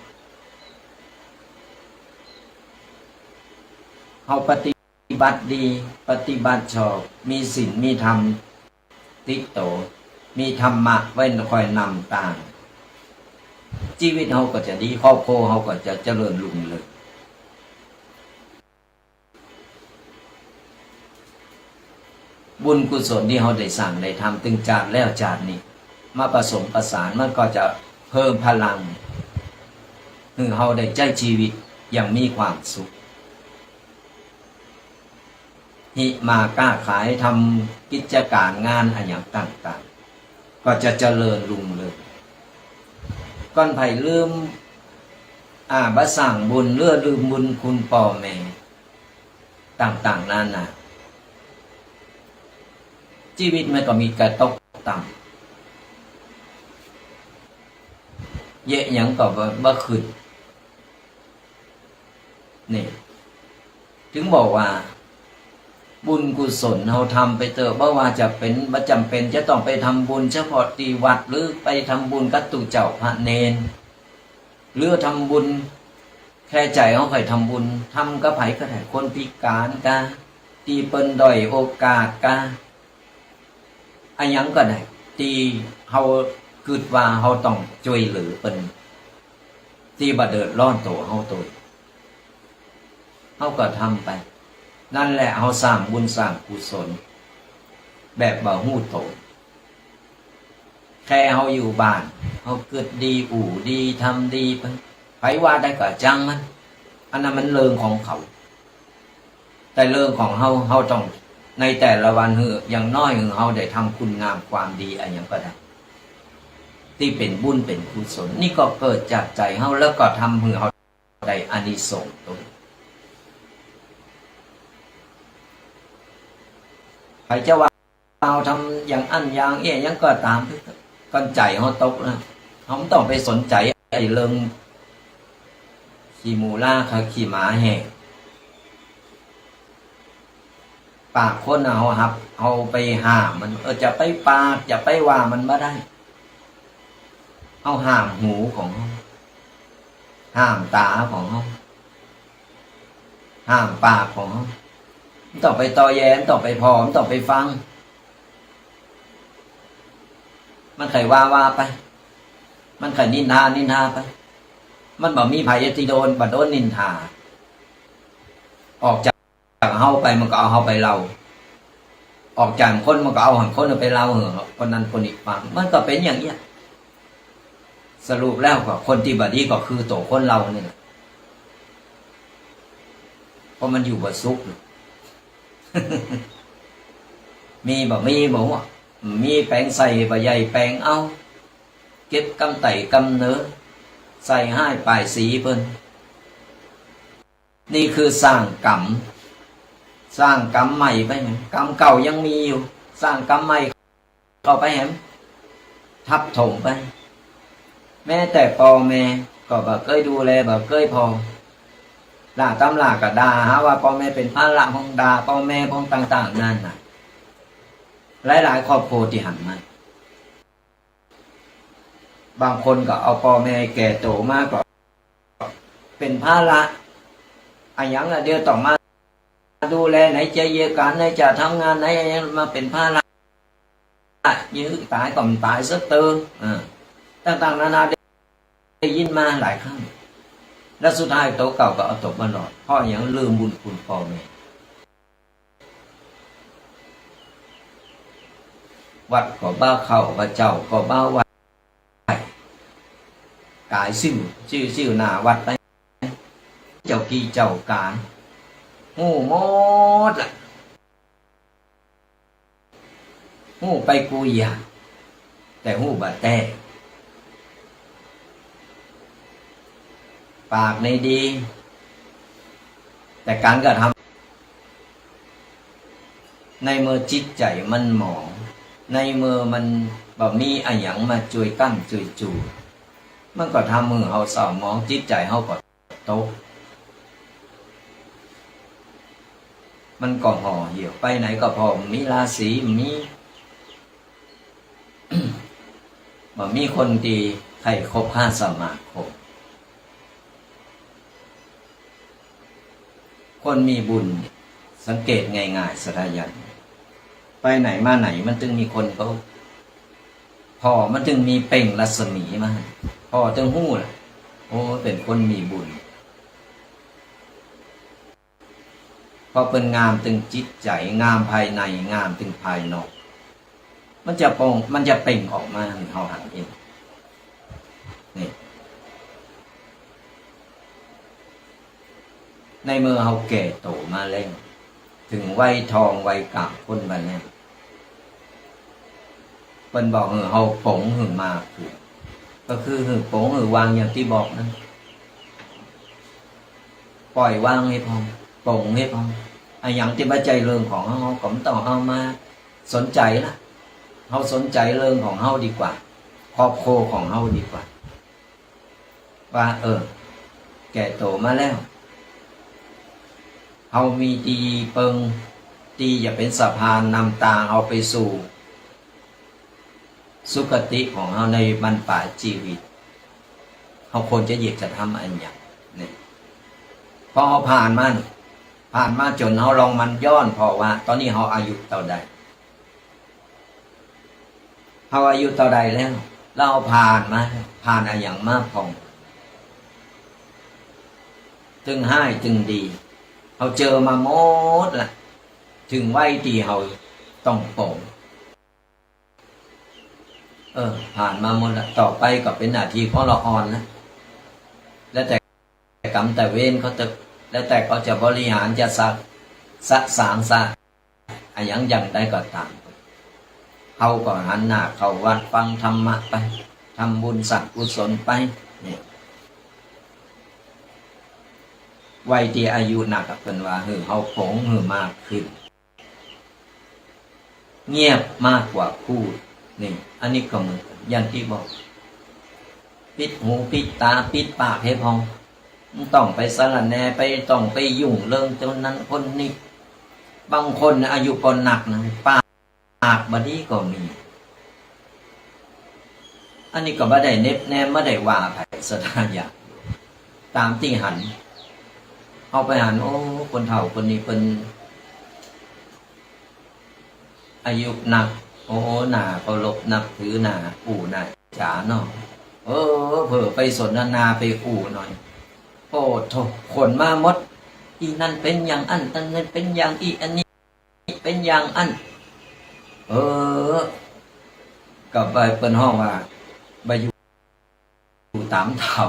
เฮาปฏิบัติดีปฏิบัติชอบมีศีลมีธรรมติดโตมีธรรมะไว้คอยนำต่างชีวิตเฮาก็จะดีครอบครัวเฮาก็จะเจริญรุ่งเรืองบุญกุศลที่เฮาได้สร้างได้ทำตึงจากแล้วจากนี้มาผสมประสานมันก็จะเพิ่มพลังคือเฮาได้ใช้ชีวิตอย่างมีความสุขหิมาค้าขายทำกิจการงานอะไรอย่างต่างๆก็จะเจริญรุ่งเรืองก่อนไผ่ลืมบ่สร้างบุญเลื่อลืมบุญคุณพ่อแม่ต่างๆนั่นน่ะชีวิตมันก็มีกระตกต่ำเยอะหยังก็บ่ขึ้นนี่ถึงบอกว่าบุญกุศลเราทำไปเถอะเพราะว่าจะเป็นบ่จำเป็นจะต้องไปทำบุญเฉพาะที่วัดหรือไปทำบุญกับตุเจ้าพระเนรหรือทำบุญแค่ใจเขาไปทำบุญทำกับไผก็ได้คนพิการกะที่เปิ้นด้อยโอกาสกะอันยังก็ได้ที่เขาคิดว่าเขาต้องช่วยเหลือเปิ้นที่บ่เดือดร้อนตัวเขาตัวเขาก็ทำไปนั่นแหละเขาสร้างบุญสร้างกุศลแบบบ่ฮู้โตแค่เขาอยู่บ้านเขาเกิดดีอู่ดีทำดีไปไผว่าได้ก็จังมันอันนั้นมันเรื่องของเขาแต่เรื่องของเขาต้องในแต่ละวันอย่างน้อยเขาได้ทำคุณงามความดีอะไรอย่างก็ได้ที่เป็นบุญเป็นกุศลนี่ก็เกิดจากใจเขาแล้วก็ทำเขาได้อานิสงส์ตรงใครจะว่า เราทำอย่างอันอย่างเอ๊ยยังก็ตามก้อนใจเขาตกแล้วเขาไม่ต้องไปสนใจไอ้เรื่องขี่หมูล่าค่ะขี่หมาแห่ปากคนเอาครับเอาไปห้ามมันจะไปปากจะไปว่ามันไม่ได้เอาห้ามหูของเขาห้ามตาของเขาห้ามปากของเขาต้องไปตอแย้มต้องไปพอมต้องไปฟังมันไขว่าไปมันไขนินทาไปมันบอกมีไผที่โดนบัดโดนนินทาออกจากเฮาไปมันก็เอาเฮาไปเราออกจากคนมันก็เอาหันคนไปเราเหรอคนนั้นคนนี้ฟังมันก็เป็นอย่างเงี้ยสรุปแล้วก็คนที่บดีก็คือตัวคนเราเนี่ยเพราะมันอยู่บ่สุข มีบ่ว่ามีแปลงใส่บ่ใหญ่แปลงเอาเก็บกำไตกำเนื้อใส่ให้ปลายสีเพิ่นนี่คือสร้างกรรมใหม่ไปไหมกรรมเก่ายังมีอยู่สร้างกรรมใหม่เข้าไปแหมทับถมไปแม้แต่พ่อแม่ก็บ่เคยดูแลบ่เคยพอด่าตำลาก็ด่าหาว่าพ่อแม่เป็นภาระของด่าพ่อแม่ของต่างๆนั่นน่ะหลายครอบครัวที่หันมาบางคนก็เอาพ่อแม่แก่โตมากก็เป็นภาระอะไรอย่างเดียวต้องมาดูแลไหนจะเยียการไหนจะทำงานไหนมาเป็นภาระยื้อตายก่อนตายสักเติมต่างๆนานาได้ยินมาหลายครั้งแล้วสุดท้ายโตเก่าก็เอาตกมาหลอดพ่ออย่างลืมบุญคุณพ่อแม่วัดก็บ้าเข้าพระเจ้าก็บ้าวัดกายชื่อหน้าวัดไปเจ้ากีเจ้าการหูหมดล่ะหูไปกุยแต่หูบาแต่ปากในดีแต่การกระทำในเมื่อจิตใจมันหมองในเมื่อมันแบบมีอะไรอย่างมาจุยกั้นจุยจูมันก็ทำมือเขาเศร้ามองจิตใจเขาก็ตกมันก็ห่อเหี่ยวไปไหนก็พอมีราศีมี มีคนดีใครคบ5 สมาคมคนมีบุญสังเกตง่ายๆสทายันไปไหนมาไหนมันจึงมีคนเขาพอมันจึงมีเป่งรัศมีมาพอจึงหู้ล่ะโอ้เป็นคนมีบุญพอเป็นงามถึงจิตใจงามภายในงามถึงภายนอกมันจะเปล่งออกมาเฮาหันเองนี่ในเมื่อเฮาแก่โตมาแล้วถึงวัยทองวัยกลางคนบัดนี้เพิ่นบอกเฮาปงหึงมากก็คือหึงปงหึงวางอย่างที่บอกนั้นปล่อยวางให้พอปงให้พออย่างที่มาใจเรื่องของเฮาก็ไม่ต้องเอามาสนใจละเฮาสนใจเรื่องของเฮาดีกว่าครอบครัวของเฮาดีกว่าว่าแก่โตมาแล้วเฮามีดีเปิงดีอย่าเป็นสะพานนำทางเอาไปสู่สุคติของเฮาในบรรปลายชีวิตเฮาควรจะอยากจะทำอันอย่างนี้พอเฮาผ่านมาจนเฮาลองมันย้อนพอว่าตอนนี้เฮาอายุเท่าใดเฮาอายุเท่าใดแล้วเราผ่านอะไรอย่างมากพองถึงให้ถึงดีเฮาเจอมาหมดล่ะถึงวัยที่เฮาต้องโปร่งผ่านมาหมดแล้วต่อไปก็เป็นหน้าที่ของเราอ่อนแล้วแต่กรรมแต่เวรเขาตึกแล้วแต่เขาจะบริหารจะสร้างอย่างใดก็ตามเขาก็หันหน้าเข้าวัดฟังธรรมะไปทำบุญสักกุศลไปเนี่ยวัยที่อายุหนักเป็นว่าเฮาโผงมากขึ้น เงียบมากกว่าพูดนี่อันนี้ก็เหมือนกันอย่างที่บอกปิดหูปิดตาปิดปากให้พองต้องไปสารแหน่ไปต้องไปยุ่งเรื่องจนนั้นคนนี้บางคนอายุก็หนักนะปากบดีก็มีอันนี้ก็ไม่ได้เน็บแนมไม่ได้ว่าไผสถานอย่างตามที่หันเอาไปหันโอ้คนเฒ่าคนนี้เป็นอายุหนักโอ้หนาเคารพนับถือหนาปู่หนาจ๋าเนาะเผื่อไปสนทนาไปขู่หน่อยโอ้โถคนมามดอีนั่นเป็นอย่างอันตั้งเงินเป็นอย่างอีอันนี้เป็นอย่างอันก็ไปเป็นห้องว่าไปอยู่ตามเถ่า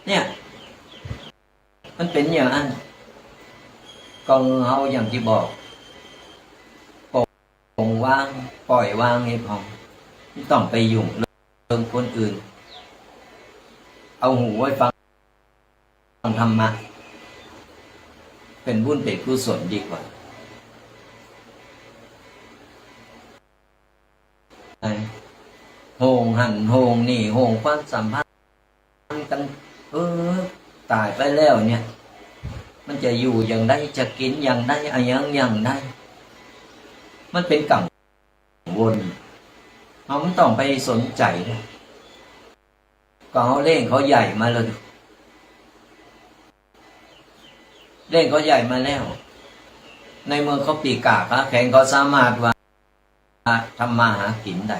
เนี่ยมันเป็นอย่างอันกองเฮาอย่างที่บอกปล่งว่างปล่อยวางให้พองไม่ต้องไปยุ่งเรื่องคนอื่นเอาหูไว้ฟังธรรมะเป็นบุญเป็นกุศลดีกว่าโหงหันโหงนี่โหงความสัมพันธ์กันตายไปแล้วเนี่ยมันจะอยู่อย่างไรจะกินอย่างไรอะไรอย่างไรมันเป็นกังวลเราไม่ต้องไปสนใจนะก็เขาเล่งเขาใหญ่มาเลยเล่งเขาใหญ่มาแล้วในเมืองเขาปีกาแข่งเขาสามารถว่าทำมาหากินได้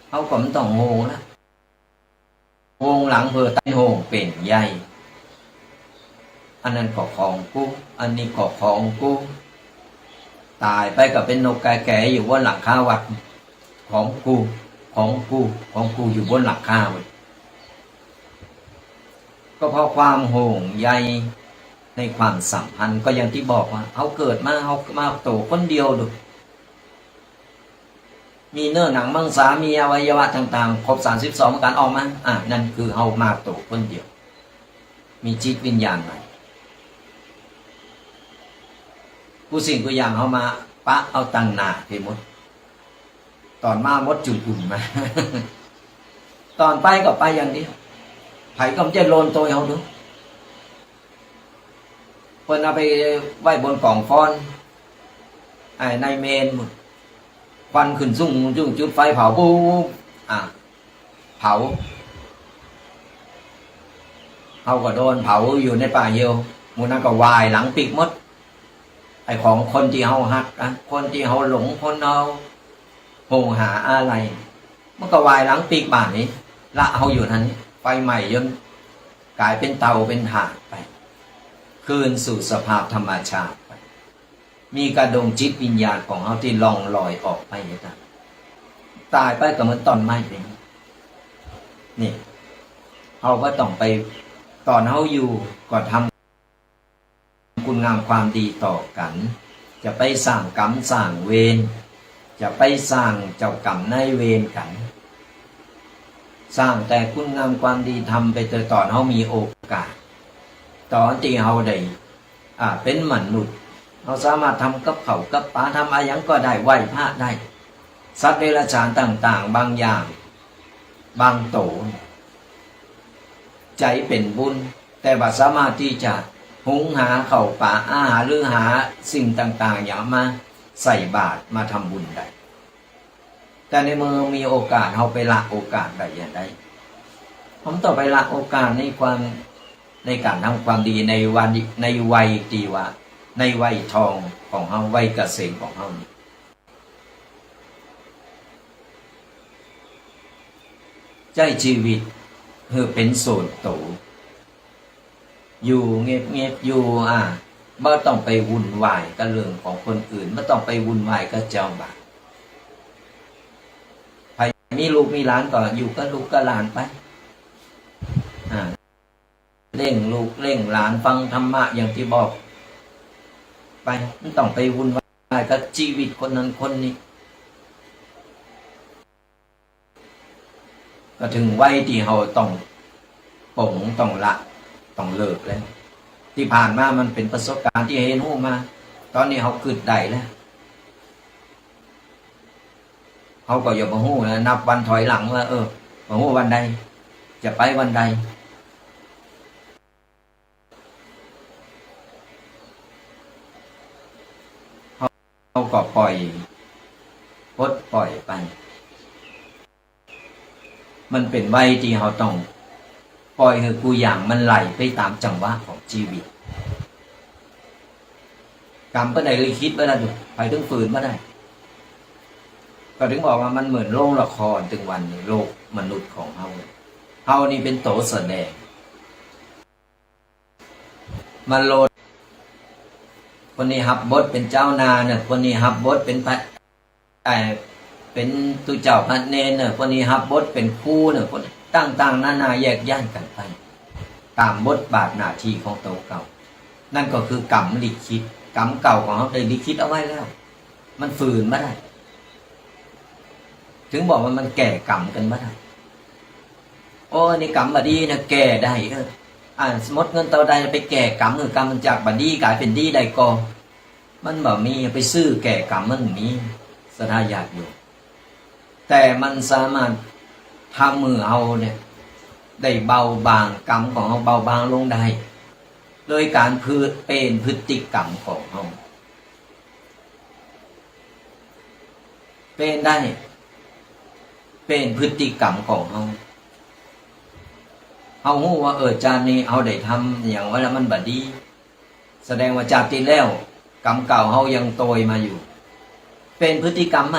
เขาก็ไม่ต้องโง่นะโง่หลังเพื่อตั้งโง่เป็นใหญ่อันนั้นก็ของกูอันนี้ก็ของกูตายไปก็เป็นนกแก่ๆอยู่บนหลังคาวัดของกูของกูของกูอยู่บนหลังคาวัดก็เพราะความโหงใยในความสัมพันธ์ก็อย่างที่บอกว่าเขาเกิดมาเขามาโตคนเดียวดูมีเนื้อหนังมังสามีอวัยวะต่างๆครบ32การออกมานั่นคือเขามาโตคนเดียวมีจิตวิญญาณใหม่ผู้สิ่งผู้อย่างเขามาปะเอาตังหนาไปหมดตอนมามดจุ่มๆมา ตอนไปก็ไปอย่างนี้ไผ่ก็จะโลนตัวเขาดูเพิ่นเอาไปไว้บนกล่องฟอนในเมนหมดควันขึ้นสุ่งจุดไฟเผาปุ๊บเผาเขาก็โดนเผาอยู่ในป่าเหี่ยวมูนั้นก็วายหลังปีกมดไอของคนที่เขาหักคนที่เขาหลงคนเขาโหงหาอะไรมันก็วายหลังปีกบ้านนี้ละเขาอยู่ทันนี้ไฟใหม่จนกลายเป็นเตาเป็นถ่านไปคืนสู่สภาพธรรมชาติไปมีกระดงจิตวิญญาณของเขาที่ล่องลอยออกไปนะตายไปก็เหมือนต้นไม้เองนี่เขาก็ต้องไปตอนเขาอยู่ก็ทำคุณงามความดีต่อกันจะไปสร้างกรรมสร้างเวรจะไปสร้างเจ้ากรรมนายเวรกันสร้างแต่คุณงามความดีทำไปเจอตอนเขามีโอกาสตอนที่เขาได้เป็นมนุษย์เขาสามารถทำกับเขากับปลาทำอะไรยังก็ได้ไหวพระได้สัตว์เดรัจฉานต่างๆบางอย่างบางโตใจเป็นบุญแต่ว่าสามารถที่จะหุงหาเข่าป่าอาหารหรือหาสิ่งต่างๆอย่างมาใส่บาตรมาทำบุญได้แต่ในเมื่อมีโอกาสเขาไปละโอกาสได้อย่างไรผมต้องไปละโอกาสในการทำความดีในวัยตีว่าในวัยทองของเขาวัยเกษมของเขานี่ใจชีวิตเพื่อเป็นโสดโตอยู่เงียบๆอยู่ไม่ต้องไปวุ่นวายกับเรื่องของคนอื่นไม่ต้องไปวุ่นวายกับเจ้าบ่าวใครมีลูกมีหลานก็อยู่กับลูกกับหลานไปเร่งลูกเร่งหลานฟังธรรมะอย่างที่บอกไปไม่ต้องไปวุ่นวายกับชีวิตคนนั้นคนนี้ก็ถึงวัยที่เราต้องปลงต้องละต้องเลิกแล้วที่ผ่านมามันเป็นประสบการณ์ที่เห็นหูมาตอนนี้เขาขึ้นได้แล้ว เขาก็อย่ามาหู้นะนับวันถอยหลังว่ามาหู้วันใดจะไปวันใดเขาก็ปล่อยปลดปล่อยไปมันเป็นวัยที่เขาต้องปล่อยให้กูอย่างมันไหลไปตามจังหวะของชีวิตกรรมก็ได้เลยคิดไว้แล้วดูไปถึงฝืนมาได้ก็ถึงบอกว่ามันเหมือนโรงละครถึงวันนี้โลกมนุษย์ของเฮานี่เป็นโตแสดงมาโลดคนนี้ฮับบทเป็นเจ้านาเนี่ยคนนี้ฮับบทเป็นพระเป็นตุเจ้าพระเนรเนี่ยคนนี้ฮับบทเป็นครูเนี่ยคนต่างๆนานาแยกย่านกันไปตามบทบาทหน้าที่ของตัวเก่านั่นก็คือกรรมลิขิตกรรมเก่าของเขาได้ลิขิตเอาไว้แล้วมันฝืนไม่ได้ถึงบอกว่ามันแก่กรรมกันไม่ได้โอ้นี่กรรมบดีนะแก่ได้สมมติเงินตัวใดไปแก่กรรมกรรมมันจากบดีกลายเป็นดีได้ก็มันแบบมีไปซื้อแก่กรรมมันมีสถาญาติอยู่แต่มันสามารถทำมือเอาเนี่ยได้เบาบางกรรมของเราเบาบางลงได้โดยการเป็นพฤติกรรมของเราเป็นได้เป็นพฤติกรรมของเราเอาหูว่าจานนี้เอาได้ทำอย่างว่าแล้วมันบดีแสดงว่าจากที่แล้วกรรมเก่าเขายังโตยมาอยู่เป็นพฤติกรรมไหม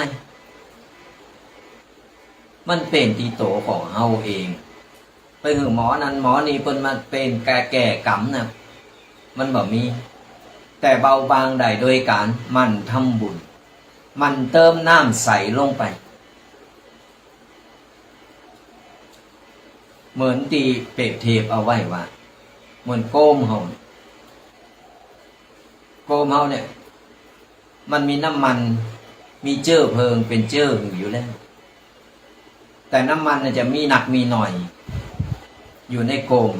มันเป็นตีโตของเฮาเองไปหึงหมอนั้นหมอนี้เพิ่นมาเป็นแก่กรรมนะมันบ่มีแต่เบาบางได้โดยการมันทำบุญมันเติมน้ำใสลงไปเหมือนตีเปรียบเทียบเอาไว้ว่าเหมือนโกมเฮาเนี่ยมันมีน้ำมันมีเจือเพลิงเป็นเจืออยู่แล้วแต่น้ำมันจะมีหนักมีหน่อยอยู่ในโกม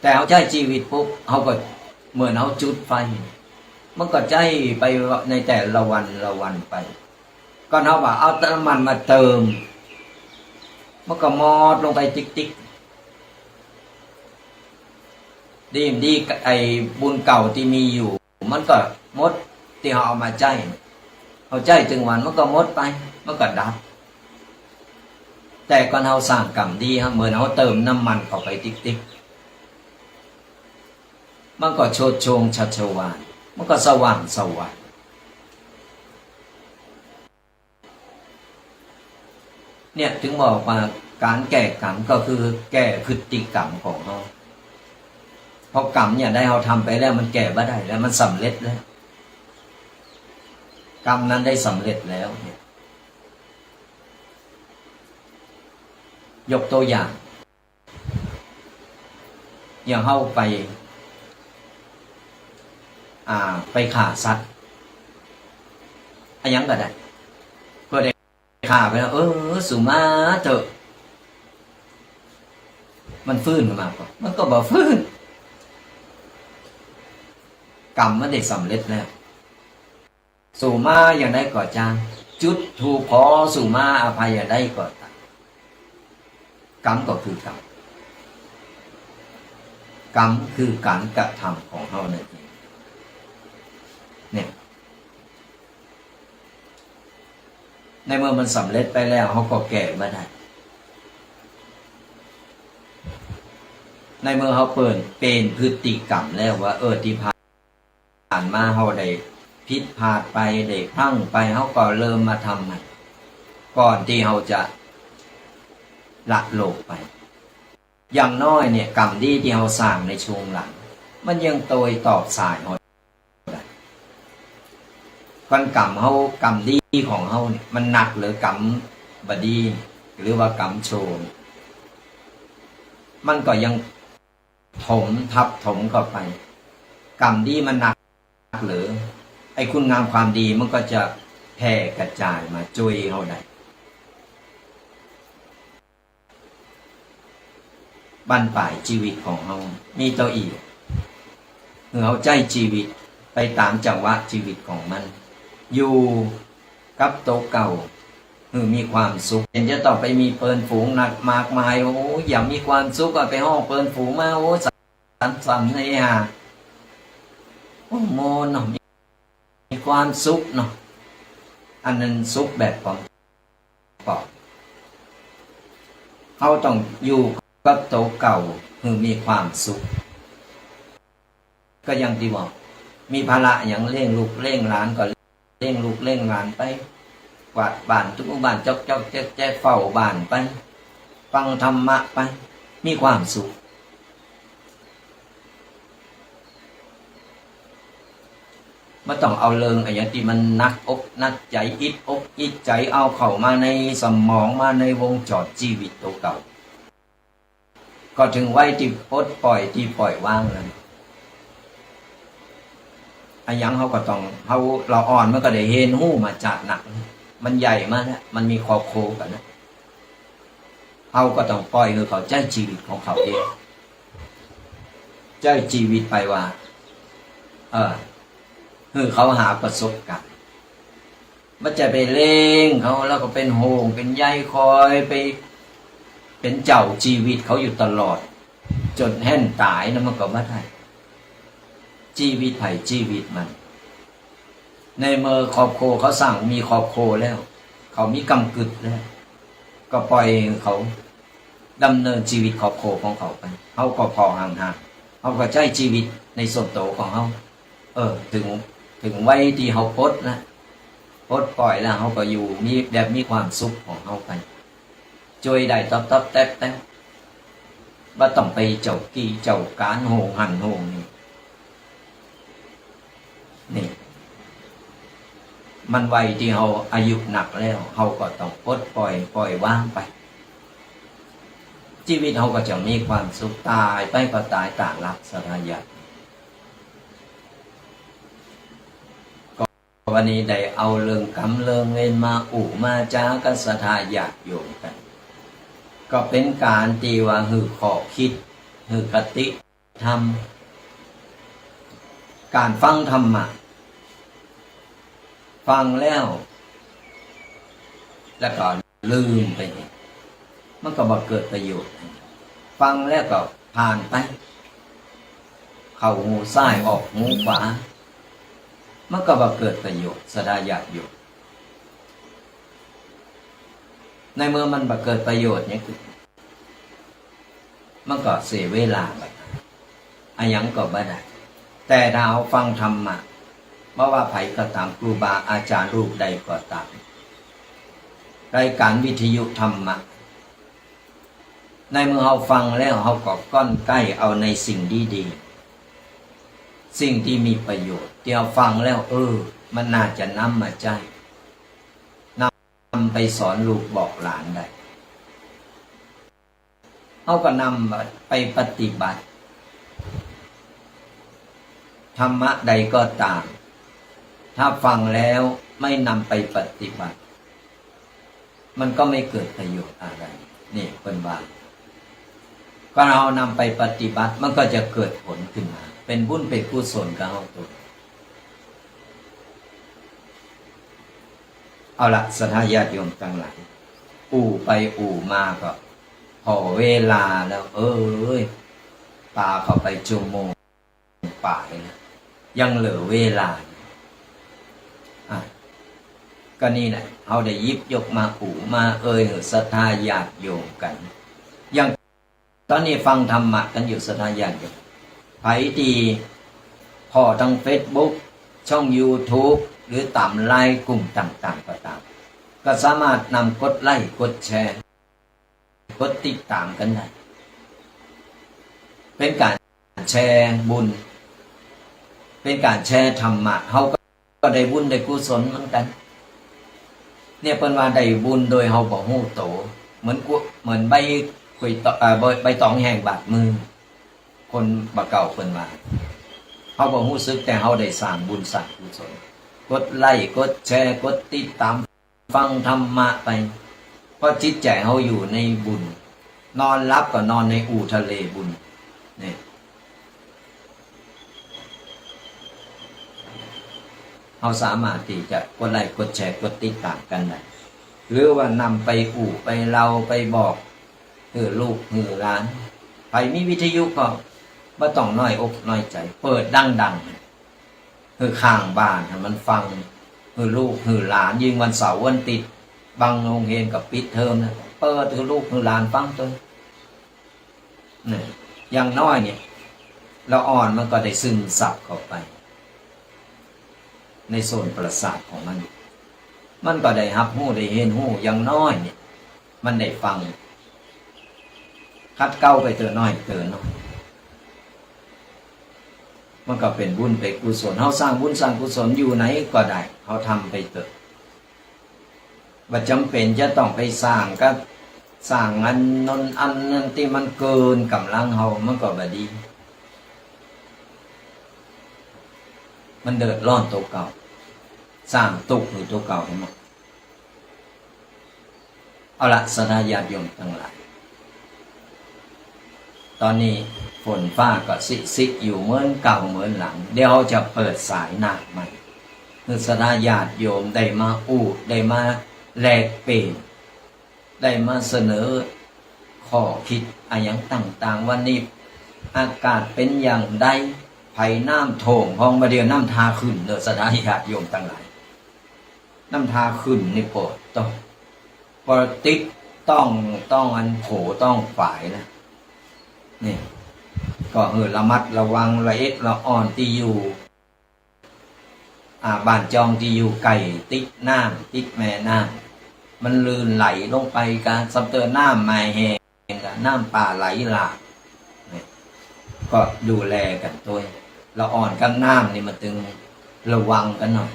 แต่เอาใจชีวิตปุ๊บเขาก็เหมือนเอาจุดไฟมันก็ใจไปในแต่ละวันไปก็เขาว่าเอาน้ำมันมาเติมมันก็มอดลงไปติ๊กดีไอ้บุญเก่าที่มีอยู่มันก็มดที่เขาเอามาใจเอาใจถึงวันมันก็มดไปมันก็ดับแต่ก่อนเราสร้างกรรมดีครับเหมือนเราเติมน้ำมันเข้าไปติ๊กมันก็โชดโชงชัชวานมันก็สว่างเนี่ยถึงบอกว่าการแก้กรรมก็คือแก้พฤติกรรมของเราเพราะกรรมเนี่ยได้เราทำไปแล้วมันแก้บ่ได้แล้วมันสำเร็จแล้วกรรมนั้นได้สำเร็จแล้วเนี่ยยกตัวอย่างเข้าไปฆ่าสัตว์อะไรยังก็ได้เพื่อได้ฆ่าไปแล้วสุมาเถอะมันฟื้นขึ้นมาก่อนมันก็บอกฟื้นกรรมมันได้สำเร็จแล้วสุมาอย่างได้ก่อจางจุดถูกขอสุมาอภัยอย่างได้ก่อกรรมก็คือกรรมคือการกระทำของเราเนี่ยในเมื่อมันสำเร็จไปแล้วเขาก็แก้ไม่ได้ในเมื่อเขาเป็นพฤติกรรมแล้วว่าที่ผ่านมาเขาได้ผิดพลาดไปได้พลั้งไปเขาก็เริ่มมาทำใหม่ก่อนที่เขาจะละโลกไปอย่างน้อยเนี่ยกรรมดีที่เราสร้างในช่วงหลังมันยังโตยตอบสายเขาได้กรรมดีของเขาเนี่ยมันหนักหรือกรรมบดีหรือว่ากรรมโชนมันก็ยังทับถมเข้าไปกรรมดีมันหนักหรือไอ้คุณงามความดีมันก็จะแผ่กระจายมาจุยเขาได้บั้นปลายชีวิตของเรามีตัวอีกเราใจชีวิตไปตามจังหวะชีวิตของมันอยู่กับโตเก่า คือมีความสุขเห็นจะต้องไปมีเปินฝูงหนักมากมายโอ้อยากมีความสุขก็ไปห้องเปินฝูงมาโอ้สันนี่ฮะโอ้โมนเนาะมีความสุขเนาะอันนั้นสุขแบบของปอกเขาต้องอยู่กับโตเก่าคือมีความสุขก็ยังที่บอกมีภาระอย่างเร่งลูกเร่งหลานก็เร่งลูกเร่งหลานไปกวาดบ้านทุกบ้านจอกแจ๊กเฝ้าบ้านไปฟังธรรมะไปมีความสุขไม่ต้องเอาเริงอย่างที่มันนักอกนักใจอิดอกอิดใจเอาเข้ามาในสมองมาในวงจรชีวิตตัวเก่าก็ถึงไว้ที่ปลดปล่อยที่ปล่อยวางเลยอันยังเขาก็ต้องเราอ่อนมันก็ได้เห็นหู้มาจากหนักมันใหญ่มากนะมันมีคอโคกันนะเขาก็ต้องปล่อยคือเขาใจชีวิตของเขาเองใจชีวิตไปว่าคือเขาหาประสบการณ์มันจะไปเล่งเขาแล้วก็เป็นโหงเป็นใยคอยไปเป็นเจ้าชีวิตเขาอยู่ตลอดจนแห้งตายนะมันก็ไม่ได้ชีวิตไผ่ชีวิตมันในเมื่อครอบครัวเขาสั่งมีครอบครัวแล้วเขามีกำกึดแล้วก็ปล่อยเขาดำเนินชีวิตครอบครัวของเขาไปเขาก็พอห่างๆเขาก็ใช้ชีวิตในส่วนโตของเขาถึงไว้ที่เขาพดนะพดปล่อยแล้วเขาก็อยู่มีแบบมีความสุขของเขาไปช่วยได้ต๊อบแต๊บว่าต้องไปเจ้ากี้เจ้าการโหงหันโหงนี่มันวัยที่เขาอายุหนักแล้วเขาก็ต้องปลดปล่อยว่างไปชีวิตเขาก็จะมีความสุขตายไปก็ตายต่างรักสถายะวันนี้ได้เอาเรื่องกรรมเรื่องเวรมามาจากัสถายะโยมกันก็เป็นการตีว่าหือขอคิดหือกติธรรมการฟังธรรมะฟังแล้วก็ลืมไปมันก็บ่เกิดประโยชน์ฟังแล้วก็ผ่านไปเข้าหูซ้ายออกหูขวามันก็บ่เกิดประโยชน์สดายะอยู่ในเมื่อมันบ่เกิดประโยชน์เนี่ยคือมันก็เสียเวลาไปอันยังก็บ่ได้แต่ถ้าเราฟังธรรมะเพราะว่าไผก็ตามครูบาอาจารย์รูปใดก็ตามรายการวิทยุธรรมะในเมื่อเราฟังแล้วเราก็ก้อนใกล้เอาในสิ่งดีๆสิ่งที่มีประโยชน์ที่เราฟังแล้วมันน่าจะนำมาใจนำไปสอนลูกบอกหลานได้เราก็นำไปปฏิบัติธรรมะใดก็ตามถ้าฟังแล้วไม่นำไปปฏิบัติมันก็ไม่เกิดประโยชน์อะไรนี่เป็นว่าก็เรานำไปปฏิบัติมันก็จะเกิดผลขึ้นมาเป็นบุญเป็นกุศลกับเราตัวเอาละสัทธาญาติโยมทั้งหลายไปมาก็พอเวลาแล้วปาเข้าไปชั่วโมงป่าเลยนะยังเหลือเวลาก็นี่แหละเขาได้ยิบยกมามาศรัทธาญาติโยมกันอย่างตอนนี้ฟังธรรมะกันอยู่ศรัทธาญาติโยมไผที่พอทาง Facebook ช่อง YouTube หรือตามไลน์กลุ่มต่างๆก็ตามก็สามารถนำกดไลค์กดแชร์กดติดตามกันได้เป็นการแชร์บุญเป็นการแชร์ธรรมะเขาก็ได้บุญได้กุศลเหมือนกันเนี่ยเป็นว่าได้บุญโดยเขาบอกหูโตเหมือนใบคุยใบตองแห่งบาดมือคนบะเก่าเป็นมาเขาบอกหูซึกแต่เขาได้สร้างบุญสร้างกุศลกดไลค์กดแชร์กดติดตามฟังธรรมะไปเพราะจิตใจเขาอยู่ในบุญนอนรับก็นอนในทะเลบุญเนี่ยเราสามารถที่จะกดไลค์กดแชร์กดติดตามกันได้ หรือว่านำไปไปเราไปบอกลูกหลานไปมีวิทยุก็บ่ต้องน้อยอกน้อยใจ เปิดดังข้างบ้านให้มันฟังลูกหลานยิ่งวันเสาร์วันติดบางโรงเรียนกับปิดเทอมนะเปิดลูกหลานฟังตัวนี่อย่างน้อยเนี่ยละอ่อนมันก็ได้ซึมซับเข้าไปในโซนประสาทของมันก็ได้รับรู้ได้เห็นรู้อย่างน้อยเนี่ยมันได้ฟังคัดเก้าไปเตือนน้อยเตือนน้อยมันก็เป็นบุญเป็นกุศลเขาสร้างบุญสร้างกุศลอยู่ไหนก็ได้เขาทำไปเถอะว่าจำเป็นจะต้องไปสร้างก็สร้างอันนั้นที่มันเกินกำลังเขามันก็บ่ดีมันเดือดร้อนตัวเก่าสร้างตุกหรือตัวเก่าให้หมดเอาละสนาญาติโยมทั้งหลายตอนนี้ฝนฟ้าก็ซิอยู่เหมือนเก่าเหมือนหลังเดี๋ยวจะเปิดสายหน้าใหม่คือสนาญาติโยมได้มาได้มาแลกเปลี่ยนได้มาเสนอข้อคิดอะไรอย่างต่างๆวันนี้อากาศเป็นอย่างใดภัยน้ำโถงห้องมาเดียวน้ำทาขึ้นเด้อสนาญาติโยมทั้งหลายน้ำทาขึ้นนี่โปรดต้องปรติดต้องอันโผต้องฝ่ายนะนี่ก็ระมัดระวังละเอียดละอ่อนที่อยู่บ้านจองที่อยู่ไก่ติดน้ำติดแม่น้ำมันลื่นไหลลงไปการซับเตอร์น้ำมาแห้งกันน้ำป่าไหลหลากก็ดูแลกันตัวละอ่อนกับน้ำนี่มันตึงระวังกันหน่อย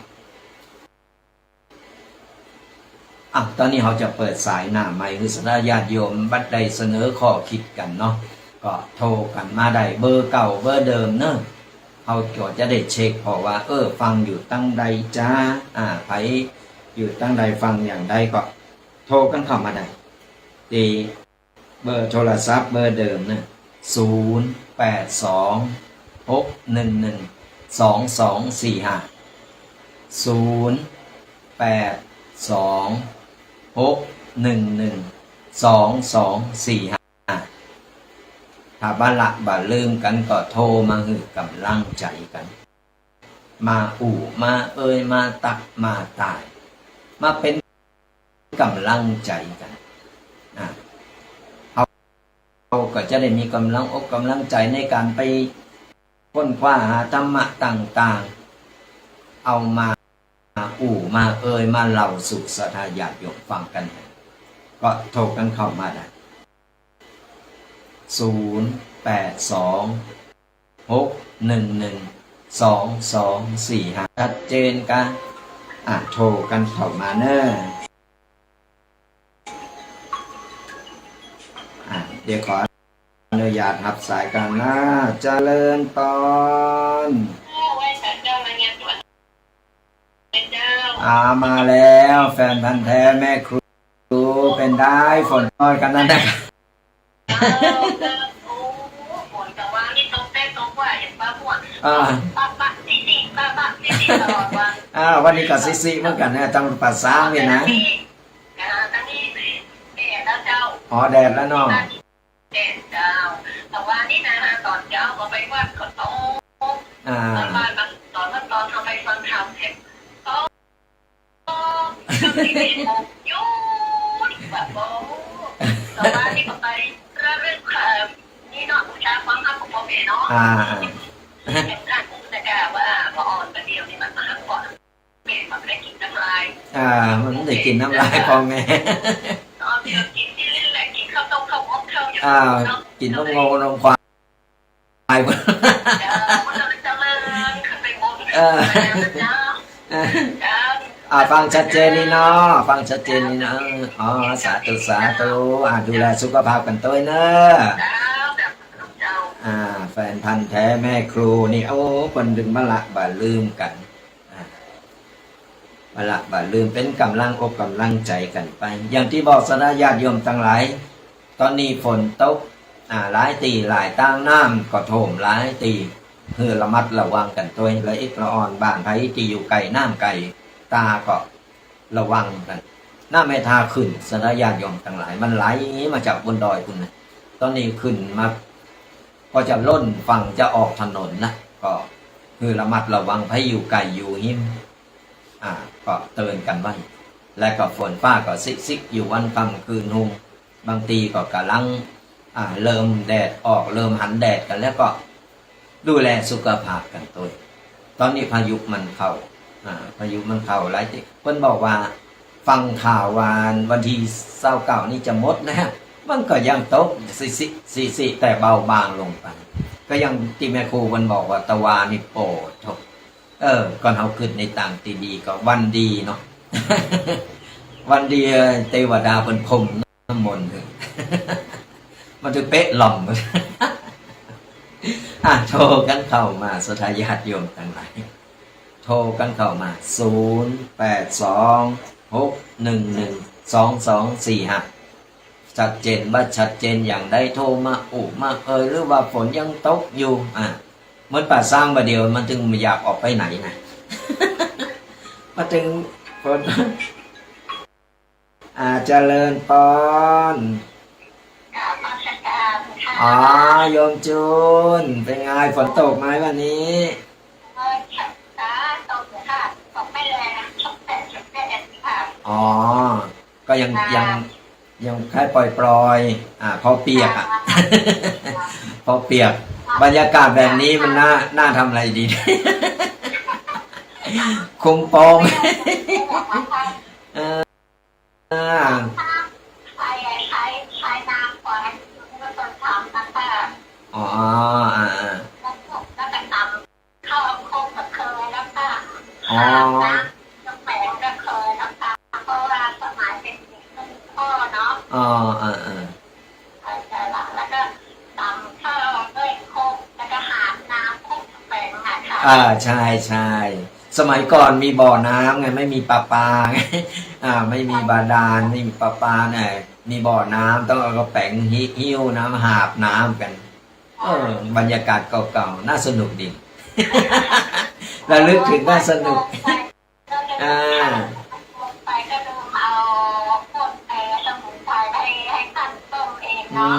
ตอนนี้เขาจะเปิดสายหน้าใหม่คือสนาญาติโยมบัดใดเสนอข้อคิดกันเนาะก็โทรกันมาได้เบอร์เก่าเบอร์เดิมเนอะเขาก็จะได้เช็คพอว่าฟังอยู่ตั้งใดจ้าไผอยู่ตั้งใดฟังอย่างใดก็โทรกันเข้ามาได้ตีเบอร์โทรศัพท์เบอร์เดิมนะ0826112245ถ้าบ้าละบ่าลืมกันก็โทรมาหือกำลังใจกันมามามาตักมาตายมาเป็นกำลังใจกันเราก็จะได้มีกำลังอกกำลังใจในการไปค้นคว้าหาธรรมะต่างๆเอามามามาเล่าสู่สาธญาติโยมฟังกันก็โทรกันเข้ามาได้0826112245ชัดเจนกันโทรกันเข้ามาเนอะเดี๋ยวขออนุญาตรับสายกันนะเจริญพรมาแล้วแฟนพันธุ์แท้แม่ครูเป็นได้ฝนน้อยกันนั่นนะวันนี้ก็ซิเหมือนกันนะต้องปัสสาวะเนี่ยนะแดดแล้วเนาะแดดเจ้าแต่ว่านี่นะตอนเช้าก็ไปวัดก็โตบ้านตอนเขาไปฟังธรรมเสร็จโตยุ่งแบบโอ้แต่ว่านี่ก็ไปเรื่องนี่เนาะอุชาฟังธรรมของพ่อแม่เนาะเห็นท่านผมจะกล่าวว่าพออ่อนประเดี๋ยวนี่มันมาก่อนแม่มันได้กินน้ำลายมันได้กินน้ำลายพ่อแม่กินนมโง่นมควายฟังชัดเจนนี่เนาะฟังชัดเจนนี่เนาะสาธุดูแลสุขภาพกันตัวเนอะแฟนพันธุ์แท้แม่ครูนี่คนดึงมาละบ่าลืมกันมาละบ่าลืมเป็นกำลังอกกำลังใจกันไปอย่างที่บอกสนาญาติโยมทั้งหลายตอนนี้ฝนตกหลายตีหลายตั้งน้ำก็โถมหลายตีเพื่อระมัดระวังกันตัวละเอียดละอ่อนบ้านไผที่อยู่ไกลน้ำไกลตาก็ระวังกัน หน้าเมทาขึ้นสนญาติโยมทั้งหลายมันไหลมาจากบนดอยคุณนะตอนนี้ขึ้นมาก็จะล้นฝั่งจะออกถนนนะก็คือระมัดระวังให้อยู่ไกลอยู่หิมก็เตือนกันไว้และก็ฝนฟ้าก็ซิกอยู่วันค่ำคืนหุงบางทีก็กำลังเริ่มแดดออกเริ่มหันแดดกันแล้วก็ดูแลสุขภาพกันตัวตอนนี้พายุมันเข้าพายุมันเข้าหลายทีเพิ่นบอกว่าฟังข่าววันที่29นี่จะหมดนะมันก็ยังตกสิแต่เบาบางลงไปก็ยังที่แม่ครูมันบอกว่าตะวานี่โปรดก่อนเขาขึ้นในต่างตีดีก็วันดีเนาะ วันดีเทวดาเป็นพรมน้ำมนต์มันจะเป๊ะหล่อม โทรกันเข้ามาสถาญาติโยมทั้งหลายโทรกันเข้ามา0826112245ชัดเจนว่าชัดเจนอย่างใดโทรมามาหรือว่าฝนยังตกอยู่เหมือนป่าสร้างมาเดียวมันถึงไม่อยากออกไปไหนนะ มาถึงฝน เจริญพรโยมจูนเป็นไงฝนตกไหมวันนี้ก็ยังแค่ปล่อยพอเปียก พอเปียกบรรยากาศแบบนี้มันน่าทำอะไรดี คุมโปง ใช่สมัยก่อนมีบ่อน้ำไงไม่มีประปาไงไม่มีบาดาลไม่มีประปาเนี่ยมีบ่อน้ำต้องเอากระแป้งหิ้วน้ำหาบน้ำกันบรรยากาศเก่าๆน่าสนุกดี ระลึกถึงน่าสนุกไปก็ดูเอาพวกสมุนไพรให้ท่านต้มเองเนา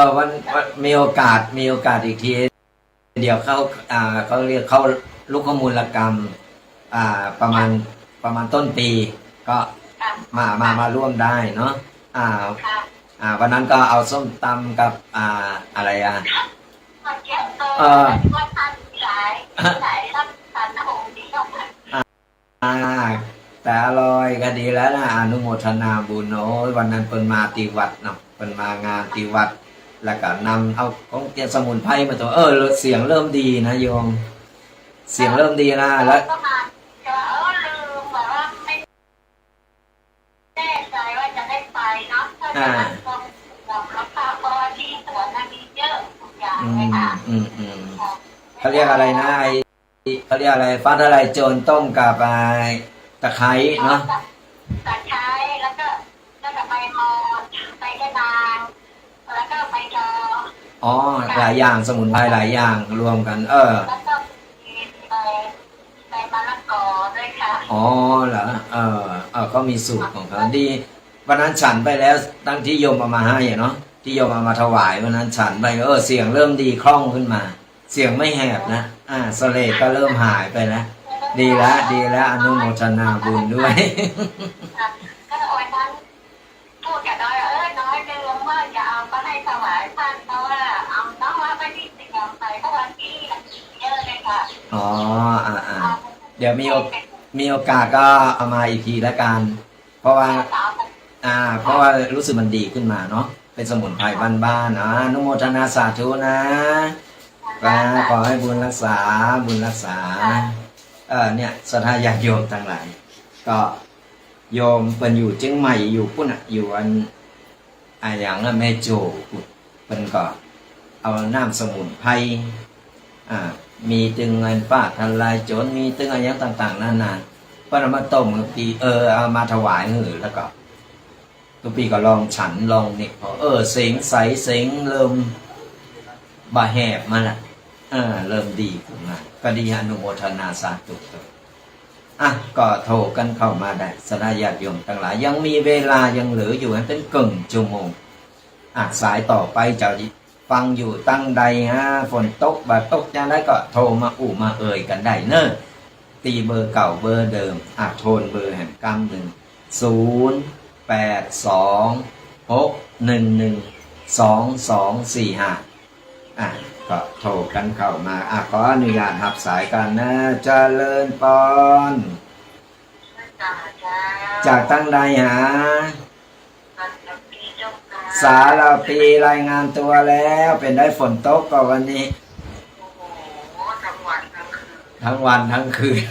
ะวันมีโอกาสอีกทีเดี๋ยวเขาเรียกเขาลูกขมูลกรรมประมาณต้นปีก็มาร่วมได้เนาะวันนั้นก็เอาส้มตำกับอะไรแต่อร่อยก็ดีแล้วนะอนุโมทนาบุญโอ้ยวันนั้นเพิ่นมาตีวัดเนาะเพิ่นมางานตีวัดแล้วก็นำเอาของเกียสมุนไพรมาตัวเสียงเริ่มดีนะโยมเสียงเริ่มดีนะแล้วลืมแบบว่าไม่แน่ใจว่าจะได้ไปเนาะแล้วค่ะเพราะว่าที่สวนมีเยอะทุกอย่างเลยค่ะเขาเรียกอะไรนะเขาเรียกอะไรฟ้าทะลายโจรต้มกับตะไคร้เนาะตะไคร้แล้วก็ใบมอนใบกระดานแล้วก็ใบจอหลายอย่างสมุนไพรหลายอย่างรวมกันแล้วก็มีใบมะละกอด้วยค่ะเหรอก็มีสูตรของเขาดีวันนั้นฉันไปแล้วตั้งที่โยมเอามาให้เนาะที่โยมเอามาถวายวันนั้นฉันไปเสียงเริ่มดีคล่องขึ้นมาเสียงไม่แหบนะสเลดก็เริ่มหายไปแล้วดีแล้วอนุโมทนาบุญด้วยก็วันนั้นพูดกับน้อยน้อยเดิมว่าจะเอาก็ให้ถวายท่านเพราะว่าเอาน้องว่าไม่ได้เตรียมไปเพราะวันที่เยอะเลยค่ะเดี๋ยวมีโอกาสก็เอามาอีกทีละกันเพราะว่ารู้สึกมันดีขึ้นมาเนาะเป็นสมุนไพรบ้านๆอนุโมทนาสาธุนะขอให้บุญรักษาเนี่ยศรัทธาญาติโยมทั้งหลายก็โยมเป็นอยู่เชียงใหม่อยู่ปุ่นอยู่อย่างแม่โจเป็นก็เอาน้ำสมุนไพรมีตึงเงินป้าทลายโจรมีตึงอะไรต่างๆนานาเพื่อมาต้มปีเอามาถวายแล้วก็ทุกปีก็ลองฉันลองนี่เสียงใสเสียงเริ่มบาแหบมาละเริ่มดีขึ้นมาก็ดีอนุโมทนาสาธุ อ่ะก็โทรกันเข้ามาได้สนาญาติโยมทั้งหลายยังมีเวลายังเหลืออยู่ให้เป็นกึ่งชั่วโมงอ่ะสายต่อไปเจ้าฟังอยู่ตั้งใดฮะฝนตกบาตกจะได้ก็โทรมามาเอ่ยกันได้เนอะตีเบอร์เก่าเบอร์เดิมอ่ะโทนเบอร์แห่งกรรม1 8 2 6 1 1 2 2 4 5อ่ะก็โทรกันเข้ามาอ่ะขออนุญาตรับสายกันนะเจริญปอนจากตั้งใดหาสารปีรายงานตัวแล้วเป็นได้ฝนตกก็วันนี้ทั้งวันทั้งคืน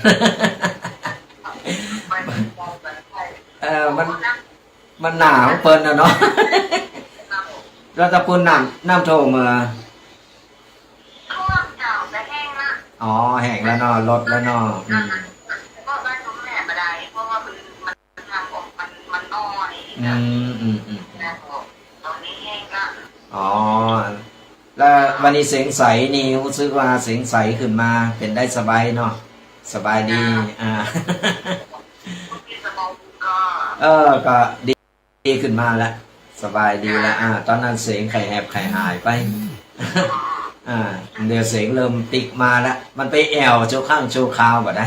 มันหนาวเปิ้นนะเนาะเราจะพูดน้ำโทรมาอ๋อแห้งแล้วเนาะลดแล้วเนาะก็บ้านตรงแม่มาได้เพราะว่ามันทางออกมันน้อยนะตอนนี้แห้งละอ๋อแล้ววันนี้เสียงใสนี่รู้สึกว่าเสียงใสขึ้นมาเป็นได้สบายเนาะสบายดีก็ดีขึ้นมาแล้วสบายดีแล้วตอนนั้นเสียงไข่แหบไข่หายไปเดี๋ยวเสียงเริ่มติกมาแล้วมันไปแอวโชว์ข้างโชว์คาวบ่ได้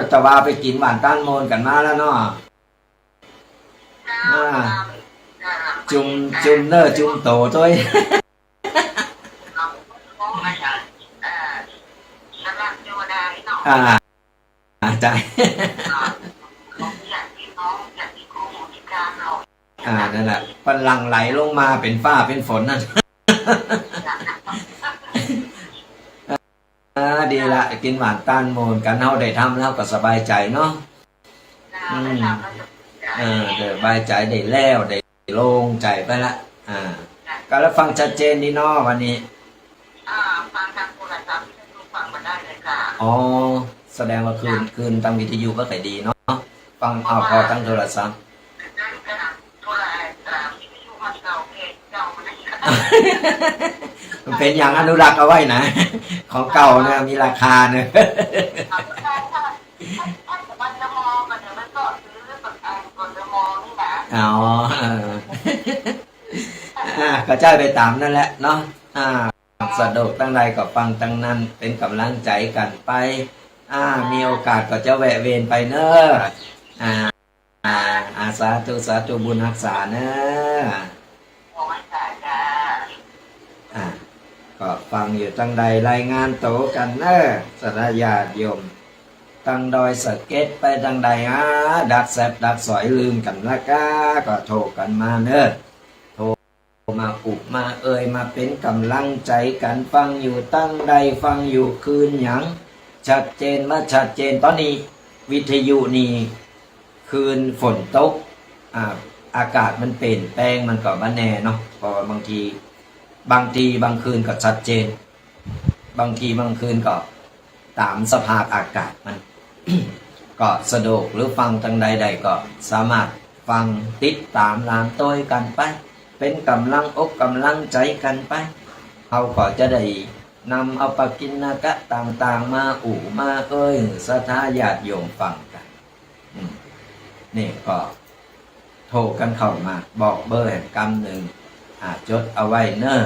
แต่ว่าไปกินหวานต้านโมนกันมาแล้วเนาะจุ่มเนอจุ่มโตตัวใจนั่นแหละมันหลั่งไหลลงมาเป็นฟ้าเป็นฝนนั่นดีละกินหวานต้านโมนกันเฮาได้ทำแล้วก็สบายใจเนาะเดี๋ยวสบายใจได้แล้วได้โล่งใจไปละก็แล้วฟังชัดเจนดีเนาะวันนี้ฟังทางโทรศัพท์ที่ท่านฟังมาได้เลยค่ะอ๋อแสดงว่าคืนทางวิทยุก็ค่อยดีเนาะฟังพอตั้งโทรศัพท์มันเป็นอย่างอนุรักษ์เอาไว้นะของเก่าเนี่ยมีราคาเนี่ยอ๋อก็เจ้าไปตามนั่นแหละเนาะสะดวกตั้งใดก็ฟังตั้งนั้นเป็นกำลังใจกันไปมีโอกาสก็จะแวะเวียนไปเนอะสาธุบุญรักษาเนอะก็ฟังอยู่ตั้งใดรายงานโตกันเนอะสระญาติโยมตั้งดอยสะเก็ดไปตั้งใดดักแซบดักสอยลืมกันละก็โทรกันมาเนอะโทรมามาเอ่ยมาเป็นกำลังใจกันฟังอยู่ตั้งใดฟังอยู่คืนหยังชัดเจนมาชัดเจนตอนนี้วิทยุนี่คืนฝนตกอากาศมันเปลี่ยนแปลงมันก็บ่แน่เนาะเพราะบางทีบางคืนก็ชัดเจนบางคืนก็ตามสภาพอากาศมัน ก็สะดวกหรือฟังทางใดๆก็สามารถฟังติดตามลามต้อยกันไปเป็นกำลังอกกำลังใจกันไปเขาก็จะได้นำเอาปกิณกะต่างๆมามาเอ่ยสถาญาติโยมฟังกันนี่ก็โทรกันเข้ามาบอกเบอร์แห่งกรรมหนึ่งจดเอาไว้เนอะ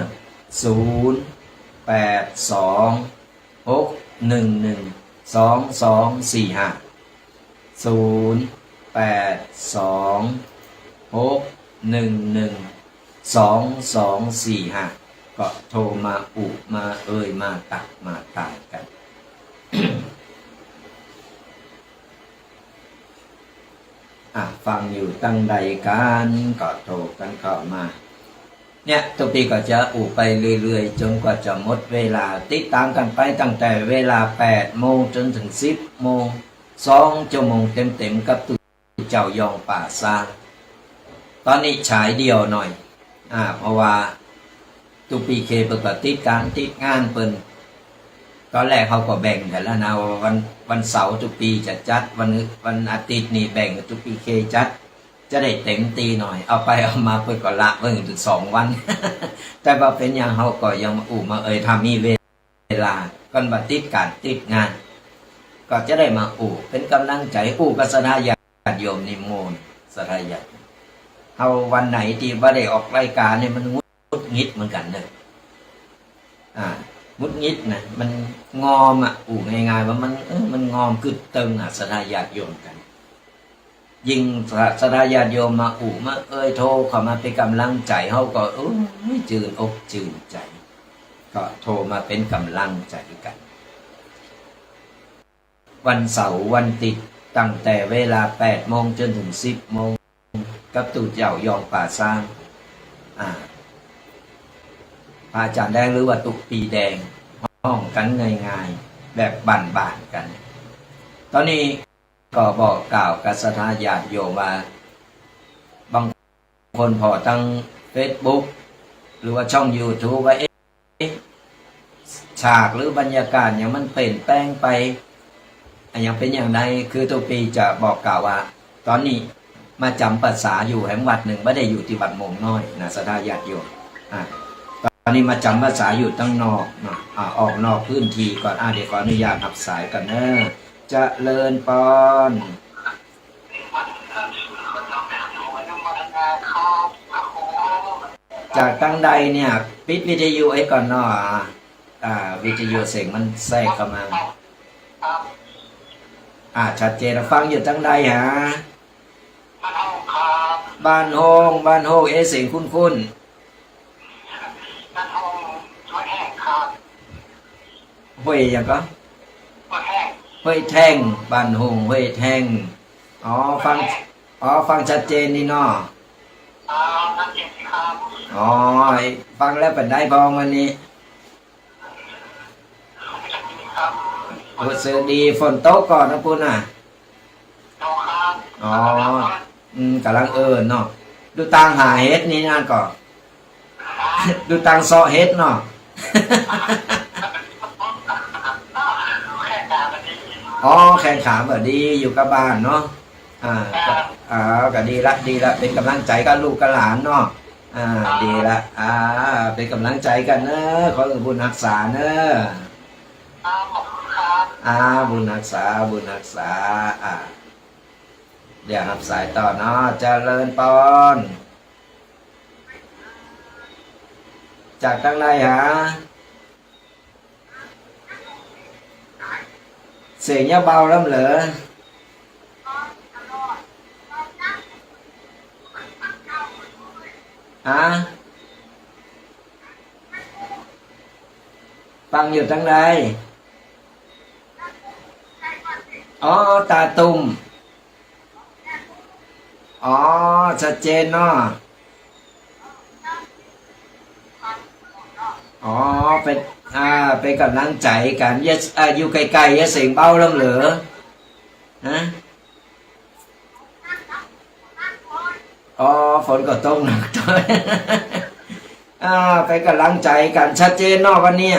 082611245ก็โทรมามาเอ่ยมาตักมาตายกัน ฟังอยู่ตั้งใดกันก็โทรกันเข้ามาเนี่ยทุกทีก็จะไปเรื่อยๆจนกว่าจะหมดเวลาติดตามกันไปตั้งแต่เวลา8 โมงจนถึง10 โมง2 ชั่วโมงเต็มๆกับตุเจ้ายองป่าซาตอนนี้ฉายเดียวหน่อยเพราะว่าตุปีเคเปิดก็ติดงานเปิ้นตอนแรกเขาก็แบ่งกันแล้วนะวันเสาร์ทุกปีจะจัดวันอาทิตย์นี่แบ่งทุกปีเคจัดจะได้เต็มตีหน่อยเอาไปเอามาเพื่อก็ละเพิ่งถึง2 วัน แต่ว่าเป็นอย่างเขาก็ยังมาเอ่ยทำมีเว ลาก่อนบัติดการติดงาน ก็จะได้มาเป็นกำลังใจกับสถาญาติโยมนิมนต์สถาญาติเอาวันไหนที่บ่ได้ออกรายการเนี่ยมันงุดงิดเหมือนกันเลยงุดงิดนะมันงอมง่ายๆว่ามันงอมกึดตึงสถาญาติโยมกันยิ่งสถาญาติโยมมามาโทรเข้ามาเป็นกำลังใจเขาก็ไม่จืดอกจืดใจก็โทรมาเป็นกำลังใจกันวันเสาร์วันติดตั้งแต่เวลา 8 โมงจนถึง 10 โมงกับตู่เจ้ายองป่าสร้างพระอาจารย์แดงหรือว่าตุกปีแดงห้องกันง่ายๆแบบบ้านๆกันตอนนี้ก็บอกกล่าวกับสถาญาติโยมว่าบางคนพอตั้ง Facebook หรือว่าช่อง YouTube ว่าฉากหรือบรรยากาศอย่างมันเปลี่ยนแปลงไปอย่างเป็นอย่างไรคือตัวปีจะบอกกล่าวว่าตอนนี้มาจำภาษาอยู่แห่งวัดหนึ่งไม่ได้อยู่ที่วัดมงน้อยนะสถาญาติโยมตอนนี้มาจำภาษาอยู่ตั้งนอกออกนอกพื้นที่ก่อนเดี๋ยวขออนุญาตรับสายกันนะเจริญปอนจากตั้งใดเนี่ยปิดวิทยุไอ้ก่อนเนาะวิทยุเสียงมันแทรกเข้ามาชัดเจนฟังอยู่ตั้งใดฮะบ้านโฮงเสียงคุ้นบ้านโฮงห้วยแห้งครับห้วยยังก็ห้วยแท่งบ้านโฮงห้วยแท่งฟังชัดเจนนี่เนาะชัดเจนครับฟังแล้วเป็นได้พองวันนี้รู้สึกดีฝนตกก่อนนะปุ่นกำลังเนาะดูตังหาเฮ็ดนี่นั่นก่อนดูตังซอเฮ็ดเนาะแข่งขาแบบดีอยู่กับบ้านเนาะก็ดีละเป็นกำลังใจกับลูกกับหลานเนาะดีละเป็นกำลังใจกันเนอะขอบุญรักษาเนอะบุญรักษาเดี๋ยวรับสายต่อเนาะเจริญปอนจากตั้งไรฮะเสียงเบาแล้วเหรอฟังอยู่ตั้งไรตาตุ่มชัดเจนเนาะเป็นกำลังใจกันอยู่ไกลๆเสียงเบาแล้วเหรอฝนก็ตกหนักด้วยเป็นกำลังใจกันชัดเจนเนาะวันนี้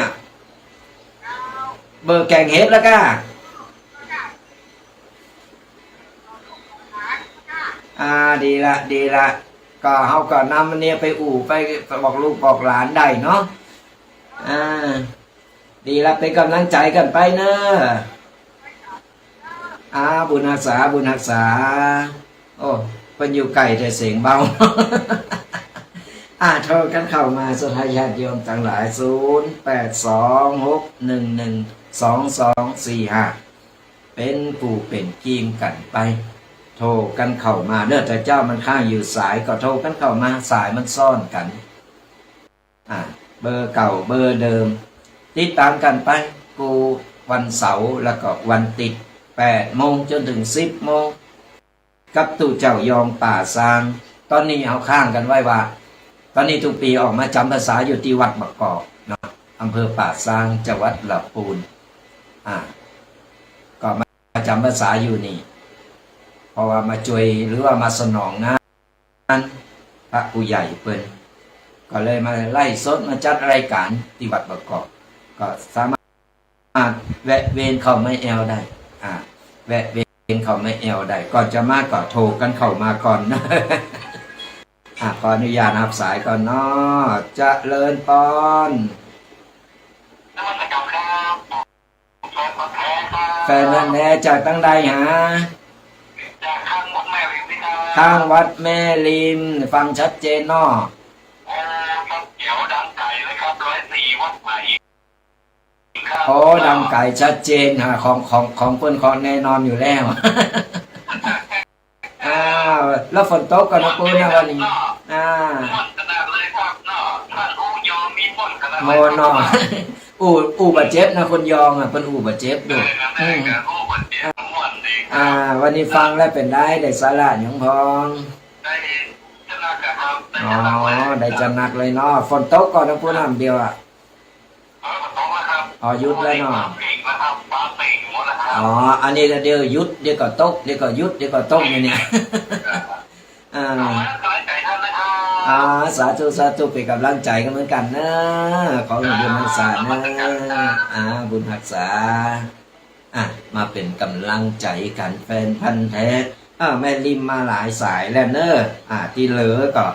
เบอร์แกงเฮ็ดแล้วก็ดีละก็เฮาก็นำมันเนี่ยไปไปบอกลูกบอกหลานได้เนาะดีละเป็นกำลังใจกันไปเนอะบุญรักษาเป็นอยู่ไกลแต่เสียงเบาโทรกันเข้ามาสถาญาติโยมทั้งหลาย0826112245เป็นปู่เป็นกีมกันไปโทรกันเข้ามาเด้อแต่เจ้ามันข้างอยู่สายก็โทรกันเข้ามาสายมันซ่อนกันเบอร์เก่าเบอร์เดิมติดตามกันไปกูวันเสาร์แล้วก็วันติด 8 โมงจนถึง 10 โมงกับตู่เจ้ายองป่าซางตอนนี้เอาข้างกันไว้ว่าตอนนี้ทุกปีออกมาจำภาษาอยู่ที่วัดบักกอกเนาะอำเภอป่าซางจังหวัดลำพูนก็มาจำภาษาอยู่นี่เพราะว่ามาช่วยหรือว่ามาสนองงานพระผู้ใหญ่เปิ้นก็เลยมาไล่สดมาจัดรายการที่วัดบักกอกก็สามารถแวะเวียนเข้าไม่แอลได้แวะเวียนเข้าไม่แอลได้ก่อนจะมาก็โทรกันเข้ามาก่อนนะขออนุญาตรับสายก่อนเนาะเจริญปอนนมัสการครับ แฟนนั่นแน่จากตั้งใดหา จากข้างวัดแม่ริมนี่ครับ ข้างวัดแม่ริมฟังชัดเจนเนาะ ครับเขียวดังไก่เลยครับ104วัดใหม่ครับ โอ้ดำไก่ชัดเจนฮะของเปิ้นของแน่นอนอยู่แล้ว อ้าวแล้วฝนตกกันนะปูนะวันนี้อ่า ม่วนขนาดเลยครับเนาะท่านอู้ยอมมีม่วนขนาด โม เลย เนาะ อู่บาดเจ็บนะคนยองอ่ะเป็นอู่บาดเจ็บด้วย แม่กับอู้คนเดียวม่วนดีค อ่า รับ วันนี้ฟังแล้วเป็นได้สาระหยังพอง ได้ชนะกับครับได้ อ๋อ ชนะเลย ได้จังหนักเลยเนาะฝนตกก่อนนะปูน้ำเดียวอ่ะ ตรงแล้วครับ อ๋อหยุดแล้วเนาะ เป่งแล้วครับฟ้าเป่งหมดแล้วครับ อ๋ออันนี้เดี๋ยวหยุดเดี๋ยวก็ตกเดี๋ยวก็หยุดเดี๋ยวก็ตกอย่างเนี้ย อ่า เอาไว้กำลังใจท่านนะครับ อ่าสาธุเป็นกำลังใจกันเหมือนกันนะขอบุญรักษานะบุญรักษามาเป็นกำลังใจกันแฟนพันธ์แท้แม่ริมมาหลายสายแล้วเนอะที่เหลือก็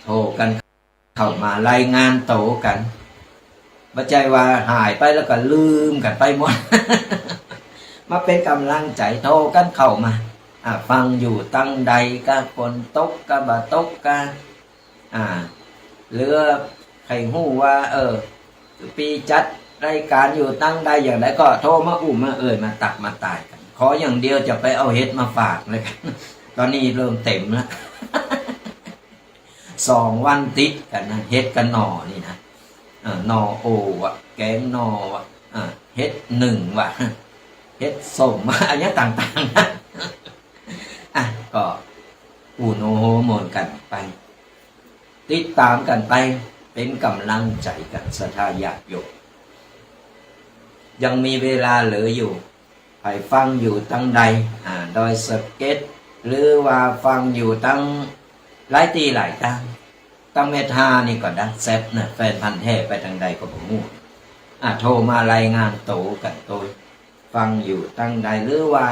โทรกันเข้ามารายงานโตกันบัจใจว่าหายไปแล้วก็ลืมกันไปหมด มาเป็นกำลังใจโทรกันเข้ามาฟังอยู่ตั้งใดก็ฝนตกก็บ่ตกก็เรือใครหู้ว่าปีจัดรายการอยู่ตั้งใดอย่างไรก็โทรมาอุ้มมามาตักมาตายกันขออย่างเดียวจะไปเอาเฮ็ดมาฝากเลยกัน ตอนนี้เริ่มเต็มแล้ว 2 วันติดกันนะเฮ็ดกันหน่อนี่นะหน่อโอวะแกงหน่อวะเฮ็ด1วะเฮ็ดส้มอันนี้ต่างๆนะก็อูโนโฮโมนกันไปติดตามกันไปเป็นกำลังใจกันศรัทธาญาติโยมยังมีเวลาเหลืออยู่ไปฟังอยู่ตั้งใดโดยสเก็ตหรือว่าฟังอยู่ตั้งหลายตีหลายตั้งเมทานี่ก็ดังแซบนะแฟนพันธ์แท้ไปทางใดก็บ่งูโทรมารายงานโตกันโตยฟังอยู่ตั้งใดหรือว่า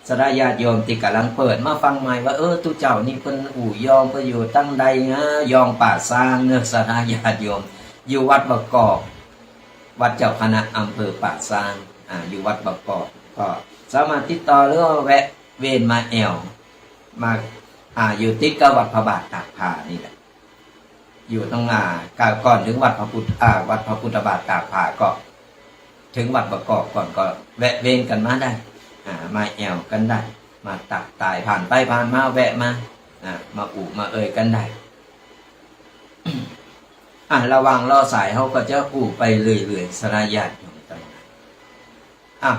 สระญาติโยมที่กำลังเปิดมาฟังใหม่ว่าตุเจ้านี่เพิ่นอู่ยองเพิ่นอยู่ตั้งใดนะยองป่าซางเนื้อสระญาติโยมอยู่วัดบะกอกวัดเจ้าคณะอำเภอป่าซางอยู่วัดบะกอกก็สามารถติดต่อหรือว่าแวะเวียนมาแอวมาอยู่ติดกับวัดพระบาทตากผ้านี่แหละอยู่ตรงก่อนถึงวัดพระพุทธบาทตากผ้าก็ถึงวัดบะกอกก่อนก็แวะเวียนกันมาได้มาแอวกันได้มาตักตายผ่านไปผ่านมาแวะมามาอุมากันได้ ระวังรอสายเขาก็จะอุไปเรื่อยๆสระญาติโยมต่าง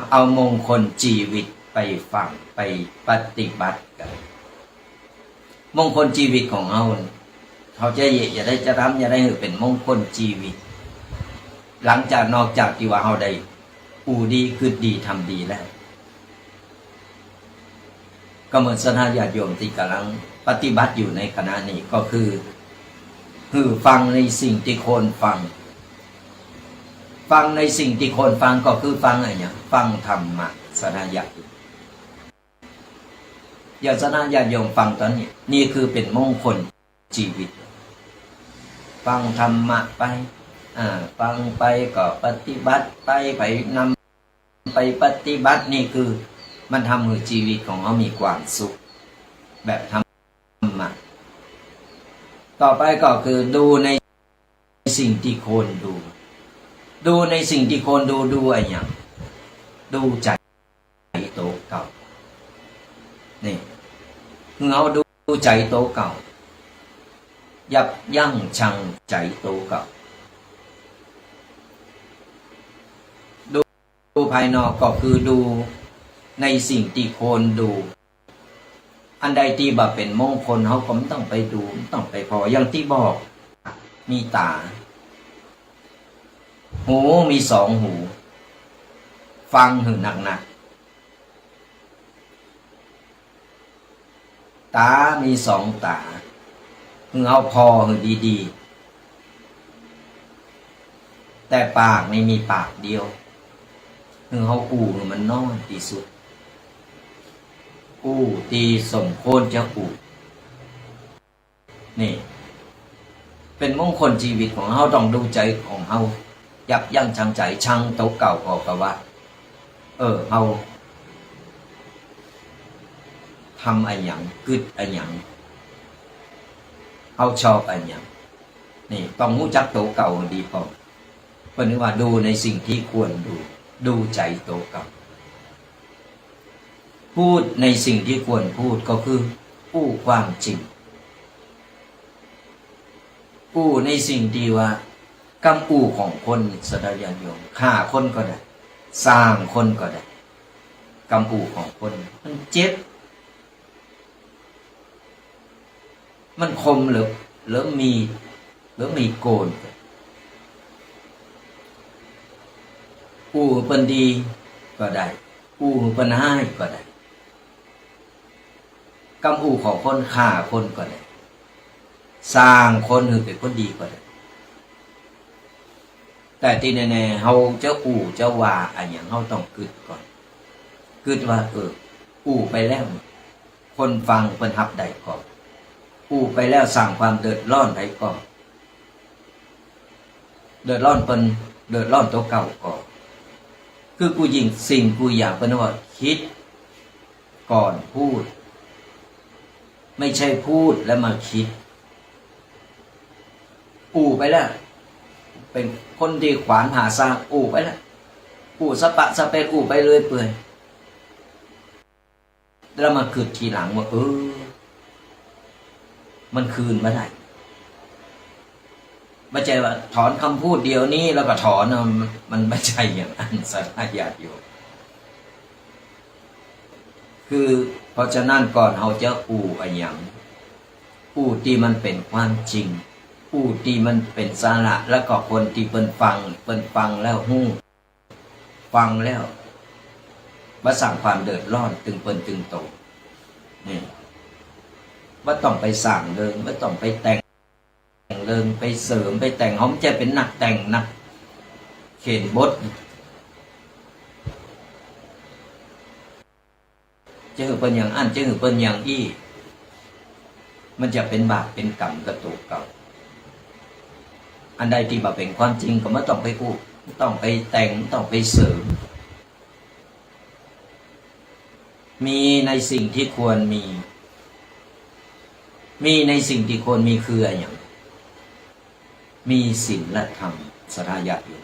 ๆเอามงคลชีวิตไปฟังไปปฏิบัติกันมงคลชีวิตของเขาจะอย่าได้จะทำอย่าได้เป็นมงคลชีวิตหลังจากนอกจากที่ว่าเขาได้อูดีคือดีทำดีแล้วก็เหมือนสถานญาติโยมที่กำลังปฏิบัติอยู่ในขณะนี้ก็คือฟังในสิ่งที่คนฟังในสิ่งที่คนฟังก็คือฟังอะไรเนี่ยฟังธรรมะสถานญาติอย่างสถานญาติโยมฟังตอนนี้นี่คือเป็นมงคลชีวิตฟังธรรมะไปฟังไปก็ปฏิบัติไปนำไปปฏิบัตินี่คือมันทำให้ชีวิตของเขามีความสุขแบบธรรมะต่อไปก็คือดูในสิ่งที่คนดูในสิ่งที่คนดูอะไรอย่างดูใจโตเก่านี่เราดูใจโตเก่ายับยั้งชั่งใจโตเก่าดูภายนอกก็คือดูในสิ่งที่คนดูอันใดที่บ่เป็นมงคลเขาก็ต้องไปดูต้องไปพออย่างที่บอกมีตาหูมี2 หูฟังหือหนักๆตามี2 ตาหือเอาพอหือดีๆแต่ปากไม่มีปากเดียวหือเอาอู่มันน้อยที่สุดอู่ตีสมโคนจะอู่นี่เป็นมงคลชีวิตของเราต้องดูใจของเรายับยั้งชั่งใจชั่งโตเก่าก็ว่า เอาทำอะไรอย่างกึดอะไรอย่างเอาชอบอะไรอย่างนี่ต้องรู้จักโตเก่าดีพอเพราะนึกว่าดูในสิ่งที่ควรดูใจโตเก่าพูดในสิ่งที่ควรพูดก็คือพูดความจริงพูดในสิ่งที่ว่ากำปูของคนสดายานโยมฆ่าคนก็ได้สร้างคนก็ได้กำปูของคนมันเจ็บมันคมหรือมีโกนปูเป็นดีก็ได้ปูเป็นให้ก็ได้กำปูของคนฆ่าคนก็ได้สร้างคนหรือเป็นคนดีก็ได้แต่ที่แน่ๆเขาจะจะว่าอะไรอย่างเขาต้องกึดก่อนกึดว่าไปแล้วคนฟังเป็นหับใดก่อนไปแล้วสั่งความเดือดร้อนใดก่อนเดือดร้อนเป็นเดือดร้อนตัวเก่าก่อนคือกูยิงสิ่งกูอยากเป็นว่าคิดก่อนพูดไม่ใช่พูดแล้วมาคิดไปแล้วเป็นคนที่ขวานหาสร้างไปแล้วสปะสเปดไปเลยเปื่อยแล้วมาคืนทีหลังว่ามันคืนมาได้ไม่ใช่ว่าถอนคำพูดเดียวนี้แล้วก็ถอนมันไม่ใช่อย่างนั้นสัตยาติอยู่คือเพราะฉะนั้นก่อนเราจะอะไรอย่างที่มันเป็นความจริงที่มันเป็นสาระแล้วก็คนที่เปิ้นฟังแล้วฟังแล้วมาสั่งความเดือดร้อนตึงเปิ้นตึงโตนี่ว่าต้องไปสั่งเดิงว่าต้องไปแต่งเดิงไปเสริมไปแต่งเขาจะเป็นนักแต่งนักเขียนบทจะหือเป็นอย่างอันจะหือเป็นอย่างอี้มันจะเป็นบาปเป็นกรรมกระตุกเก่าอันใดที่บ่เป็นความจริงก็ไม่ต้องไปต้องไปแต่งต้องไปเสริมมีในสิ่งที่ควรมีในสิ่งที่ควรมีคืออะไรอย่างมีศีลและธรรมสทายาติอยู่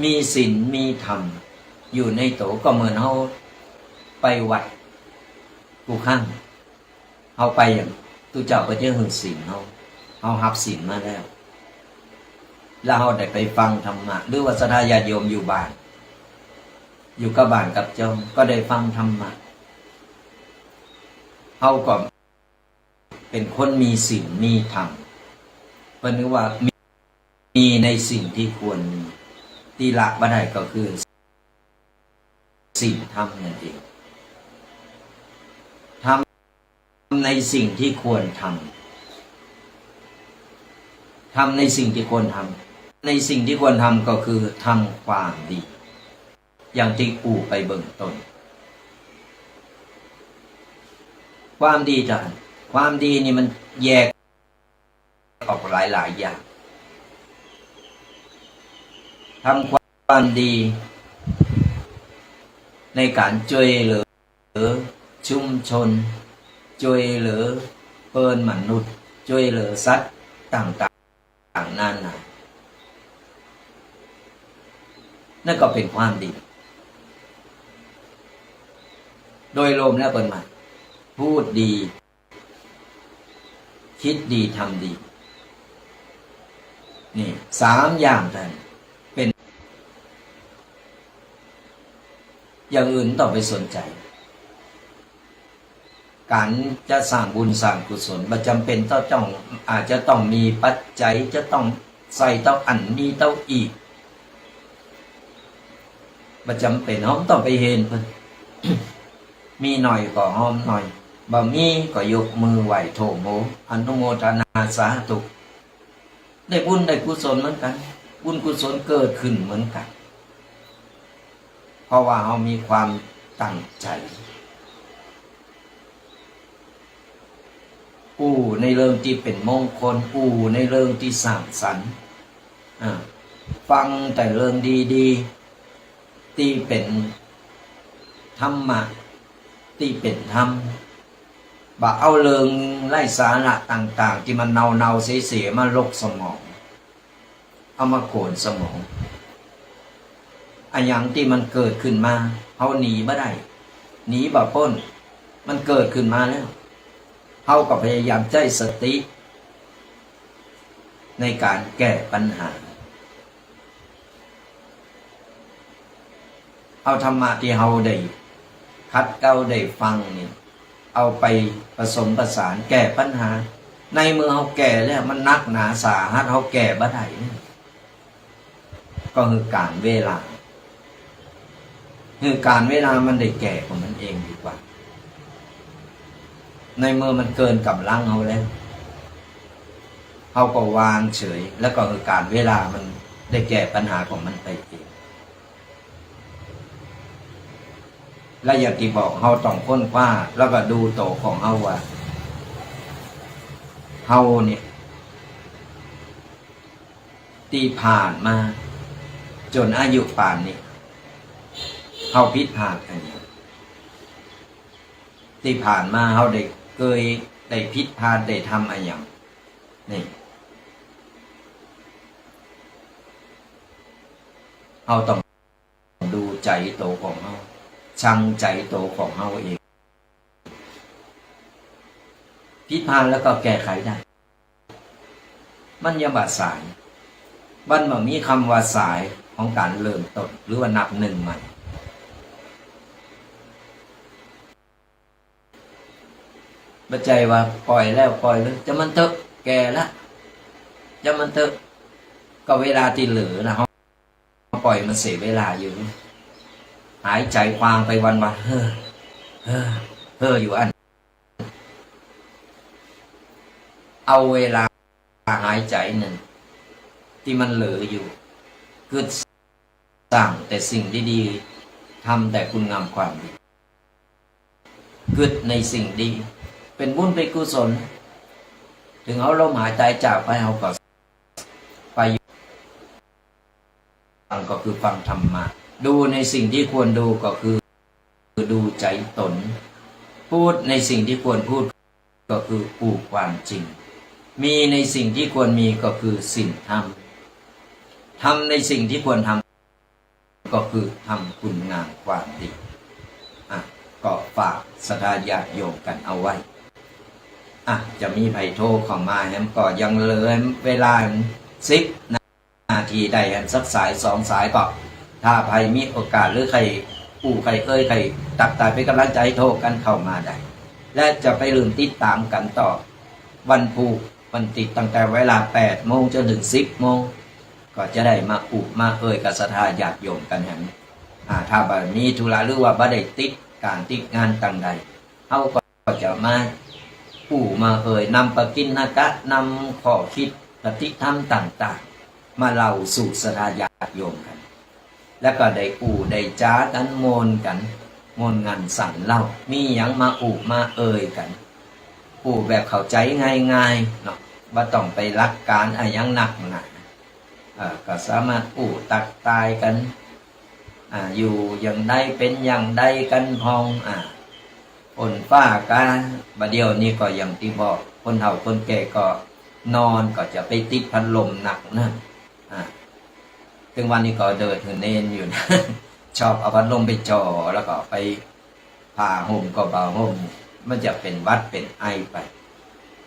มีศีลมีธรรมอยู่ในโตก็เหมือนเขาไปวัดกูข้างเขาไปอย่างตุเจ้าก็จะหึงศีลเขาหับศีลมาแล้วเราได้ไปฟังธรรมะหรือว่าสทายาติโยมอยู่บ้านอยู่กับบ้านกับเจ้าก็ได้ฟังธรรมะเขาก็เป็นคนมีศีลมีธรรมเพราะนึกว่ามีในสิ่งที่ควรมีที่ละบ่ได้ก็คือศีลธรรมนั่นเองทำในสิ่งที่ควรทำในสิ่งที่ควรทำในสิ่งที่ควรทำก็คือทำความดีอย่างที่ไปเบื้องต้นความดีจ้ะความดีนี่มันแยกออกหลายอย่างทำความดีในการช่วยเหลือชุมชนช่วยเหลือเปิ้นมนุษย์ช่วยเหลือสัตว์ต่างๆนั่นน่ะนั่นก็เป็นความดีโดยรวมแล้วเปิ้นมาพูดดีคิดดีทำดีนี่3อย่างท่านเป็นอย่างอื่นต้องไปสนใจการจะสร้างบุญสร้างกุศลบ่จำเป็นต้องอาจจะต้องมีปัจจัยจะต้องใส่เต้าอันนี้เต้าอีกบ่จำเป็นต้องไปเห็นเพิ่น มีหน่อยก็หอมหน่อยบ่มีก็ยกมือไหว้โถโมอนุโมทนาสาธุได้บุญได้กุศลเหมือนกันบุญกุศลเกิดขึ้นเหมือนกันเพราะว่าเรามีความตั้งใจในเรื่องที่เป็นมงคลในเรื่องที่สร้างสรรค์ฟังแต่เรื่องดีๆ ที่เป็นธรรมะที่เป็นธรรมบ่เอาเริงไล่สาระต่างๆที่มันเนาเสียมาลกสมองเอามาโขนสมองอันอย่างที่มันเกิดขึ้นมาเฮาหนีบ่ได้หนีบ่พ้นมันเกิดขึ้นมาแล้วเฮาก็พยายามใช้สติในการแก้ปัญหาเอาธรรมะที่เฮาได้คัดเก้าได้ฟังนี่เอาไปผสมผสานแก้ปัญหาในเมื่อเฮาแก้แล้วมันนักหนาสาหัสเฮาแก้บ่ได้ก็คือการเวลาคือการเวลามันได้แก่ของมันเองดีกว่าในเมื่อมันเกินกำลังเฮาแล้วเฮาก็วางเฉยแล้วก็คือการเวลามันได้แก้ปัญหาของมันไปเองและอย่างที่บอกเฮาต้องค้นคว้าแล้วก็ดูโตของเฮาว่าเฮาเนี่ยที่ผ่านมาจนอายุป่านนี้เฮาผิดพลาดอันนี้ที่ผ่านมาเฮาได้เคยได้ผิดพลาดได้ทำอะไรอย่างนี่เฮาต้องดูใจโตของเฮาชังใจโตของเฮาเองผิดพลาดแล้วก็แก้ไขได้มันยังบาดสายมันบ่มีคำว่าสายของการเริ่มต้นหรือว่านับหนึ่งใหม่บัจจัยว่าปล่อยแล้วปล่อยเลยจะมันเถอะแก่ละจะมันเถอะก็เวลาที่เหลือนะเขาปล่อยมันเสียเวลาอยู่หายใจควางไปวันเฮ้ออยู่อันเอาเวลาหายใจหนึ่งที่มันเหลืออยู่คือสร้างแต่สิ่งดีๆทำแต่คุณงามความดีกึดในสิ่งดีเป็นบุญเป็นกุศลถึงเอาลมหายใจจากไปเอาก็ไปฟังก็คือฟังธรรมะดูในสิ่งที่ควรดูก็คือดูใจตนพูดในสิ่งที่ควรพูดก็คือพูดความจริงมีในสิ่งที่ควรมีก็คือสิ่งทำในสิ่งที่ควรทำก็คือทำคุณงามความดีก็ฝากศรัทธาญาติโยมกันเอาไว้จะมีไผโทรเข้ามาเนี่ยก็ยังเหลือเวลา10 นาทีได้สักสาย2 สายก็ถ้าไผมีโอกาสหรือใครใครใครตักตายเป็นกำลังใจโทรกันเข้ามาได้และจะไปลืมติดตามกันต่อวันพุธวันติดตั้งแต่เวลา8 โมงจนถึง10 โมงก็จะได้มามากับศรัทธาญาติโยมกันถ้าแบบมีธุระหรือว่าบ่ได้ติดการติดงานต่างใดเขาก็จะมามานำปกิณกะนำข้อคิดปฏิธรรมต่างๆมาเล่าสู่ศรัทธาญาติโยมกันแล้วก็ได้ได้จ้ากันโมนงานสั่นเล่ามีอย่างมามากันแบบเข้าใจง่ายๆเนาะบ่ต้องไปรักการอย่างหนักหนาก็สามารถตักตายกันอยู่อย่างใดเป็นอย่างใดกันพองฝนฟ้ากันบัดเดียวนี้ก็อย่างที่บอกคนเฒ่าคนแก่ก็นอนก็จะไปติดพัดลมหนักนะถึงวันนี้ก็เดินถึงเน้นอยู่นะ ชอบเอาพัดลมไปจ่อแล้วก็ไปผ่าห่มก็เบาห่มมันจะเป็นวัดเป็นไอไป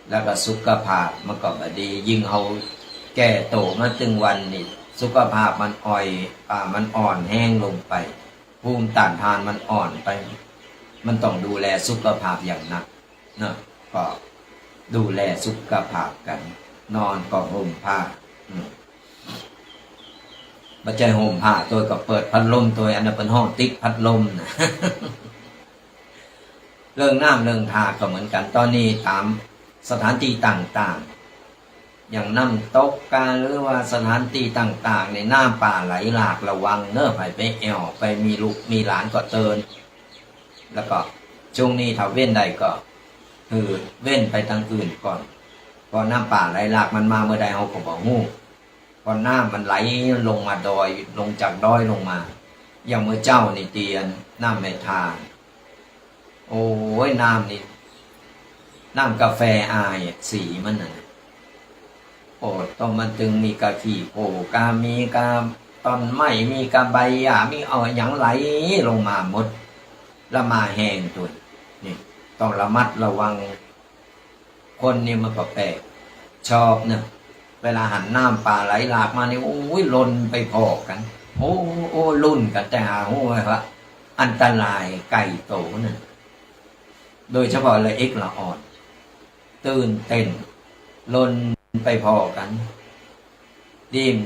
แล้วก็สุขภาพมันก็บ่ดียิ่งเอาแก่โตมาถึงวันนี้สุขภาพมันมันอ่อนแห้งลงไปภูมิต้านทานมันอ่อนไปมันต้องดูแลสุขภาพอย่างหนักเนาะก็ดูแลสุขภาพกันนอนก็ห่มผ้าบัจจัยห่มผ้าตัวก็เปิดพัดลมตัวอันนั้นเป็นห้องติดพัดลมนะ เรื่องน้ำเรื่องทาก็เหมือนกันตอนนี้ตามสถานที่ต่างๆอย่างน้ำตกกาหรือว่าสถานที่ต่างๆในน้ำป่าไหลหลากระวังเน้อไปแอวไปมีลูกมีหลานก็เตือนแล้วก็ช่วงนี้ถ้าเว้นใดก็คือเว้นไปทางอื่นก่อนพอน้ำป่าไหลหลากมันมาเมื่อใดเราก็บอกงูพอน้ำมันไหลลงมาดอยลงจากดอยลงมา อย่างเมื่อเจ้านี่เตียนน้ำไม่ทานโอ้ยน้ำนี่น้ำกาแฟอายสีมันน่ะโอ้ต้องมันจึงมีกะขี้โผกามีกาตอนไม้มีกาใบหญ้ามีเอาอย่างไหลลงมาหมดแล้วมาแห้งตัวนี่ต้องระมัดระวังคนนี่มันก็แปลกชอบเนี่ยเวลาหันน้ำป่าไหลหลากมานี่โอ้ยลนไปพอกันโอ้ลุ่นกันแต่หาโอ้ยว่าอันตรายไก่โตนั่นโดยเฉพาะละเอ็กละอ่อนตื่นเต้นลนไปพอกัน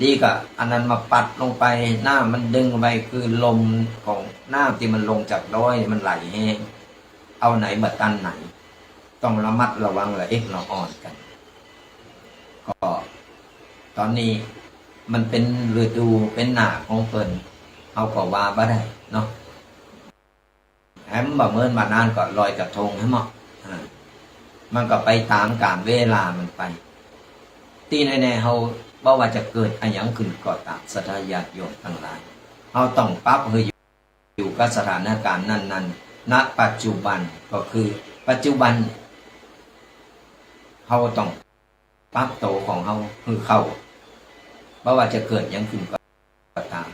ดีก็อันนั้นมาปัดลงไปหน้ามันดึงไปคือลมของหน้าที่มันลงจากดอยมันไหลแห้งเอาไหนมาตันไหนต้องระมัดระวังละเอ็กละอ่อนกันก็ตอนนี้มันเป็นฤดูเป็นหน้าของเปิ่นเอาก็ว่าบ่ได้เนาะแฮมบ่เมินมานานก็ลอยกระทงให้เหมาะมันก็ไปตามกาลเวลามันไปที่แน่ๆเฮาบ่ว่าจะเกิดอะไรหยังขึ้นก็ตามศรัทธาญาติโยมทั้งหลายเฮาต้องปรับให้อยู่กับสถานการณ์นั้นๆณปัจจุบันก็คือปัจจุบันเฮาต้องปรับโตของเฮาคือเข้าบ่ว่าจะเกิดหยังขึ้นก็ตาม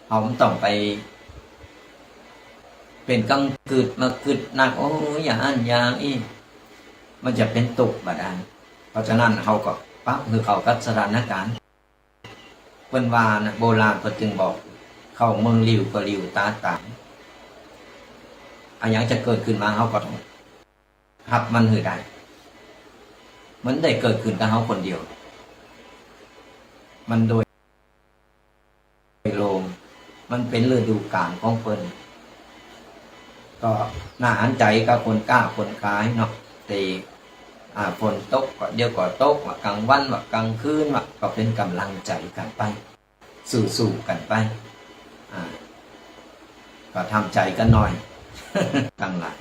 เฮาต้องไปเป็นกังกึดมากึดหนักโอ้ยอย่างอันอย่างอีมันจะเป็นตุกบาดาลเพราะฉะนั้นเขาก็ปั๊บคือเขากับสถานการณ์เพิ่นว่านะโบราณเพิ่นจึงบอกเข้าเมืองริวก็ริวตาตามอันอย่างจะเกิดขึ้นมาเขาก็ต้องหับมันหือได้มันได้เกิดขึ้นกับเขาคนเดียวมันโดยลมมันเป็นฤดูกาลของเพิ่นก็น่าหันใจกับคนกล้าคนขายเนาะแต่ฝนตกก็เดี๋ยวก็ตกว่ากลางวันว่ากลางคืนว่าก็เป็นกำลังใจกันไปสู้กันไปก็ทำใจกันหน่อย ตั้งหลัก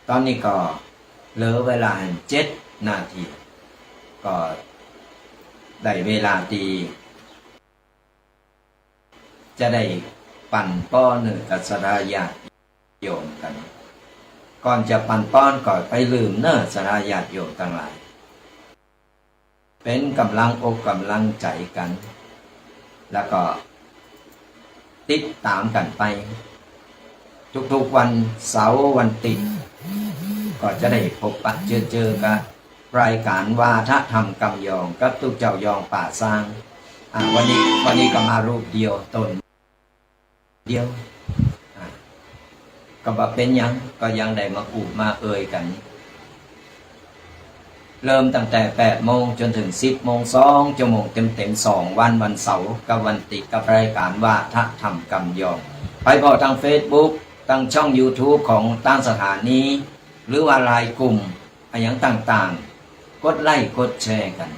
ตอนนี้ก็เหลือเวลา7 นาทีก็ได้เวลาดีจะได้ปั่นป้อนกับสราญาติโยมกันก่อนจะปั่นป้อนก่อนไปลืมสราญาติโยมทั้งหลายเป็นกำลังอกกำลังใจกัน แล้วก็ติดตามกันไปทุกๆวันเสาร์วันติดก็จะได้พบปะเจอกันรายการวาทธรรมกำยองกับตุกเจ้ายองป่าสร้างวันนี้ก็มารูปเดียวตนเดียวก็บ่เป็นยังก็ยังได้มาอูมาเอ่ยกันเริ่มตั้งแต่8 โมงจนถึง10 โมง2 ชั่วโมงเต็ม2 วันเสาร์กับวันติดกับรายการวาทธรรมกำยองไปพอทาง Facebook ทางช่อง YouTube ของตั้งสถานีหรือว่าไลน์กลุ่มอย่างต่างๆกดไลค์กดแชร์กัน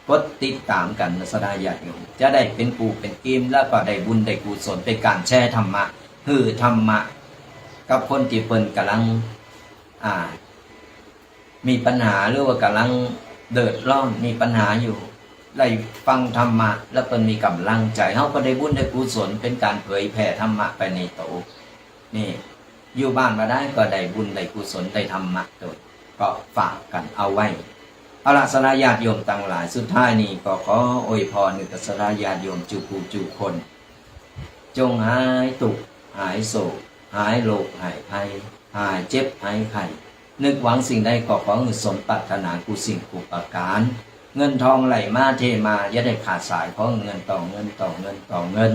กดติดตามกันสดาญาติโยมจะได้เป็นปูเป็นกิมแล้วก็ได้บุญได้กุศลเป็นการแชร์ธรรมะคือธรรมะกับคนที่เพิ่นกำลังมีปัญหาหรือว่ากำลังเดือดร้อนมีปัญหาอยู่ได้ฟังธรรมะแล้วเพิ่นมีกำลังใจเฮาก็ได้บุญได้กุศลเป็นการเผยแผ่ธรรมะไปในโตนี่อยู่บ้านมาได้ก็ได้บุญได้กุศลได้ธรรมะโดยก็ฝากกันเอาไว้เอาล่ะสลาญาติโยมต่างหลายสุดท้ายนี้ก็ขออวยพรกับสลาญาติโยมจูผู้จูคนจงหายทุกข์หายโศกหายโรคหายภัยหายเจ็บหายไข้นึกหวังสิ่งใดก็ขอสมปรารถนากุสิ่งกุประการเงินทองไหลมาเทมาอย่าได้ขาดสายเพราะเงินต่อเงินต่อเงินต่อเงิน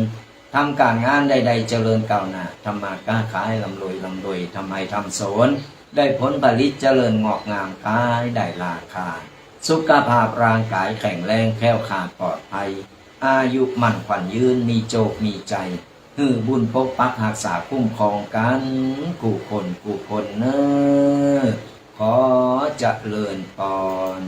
ทำการงานใดๆเจริญก้าวหน้าทำมาค้าขายร่ำรวยทำไมทำสวนได้ผลผลิตเจริญงอกงามขายได้ราคาสุขภาพร่างกายแข็งแรงแข็งขาดปลอดภัยอายุมั่นขวัญยืนมีโจกมีใจฮือบุญปกปักรักษาคุ้มครองกันกูคนเนอขอเจริญพร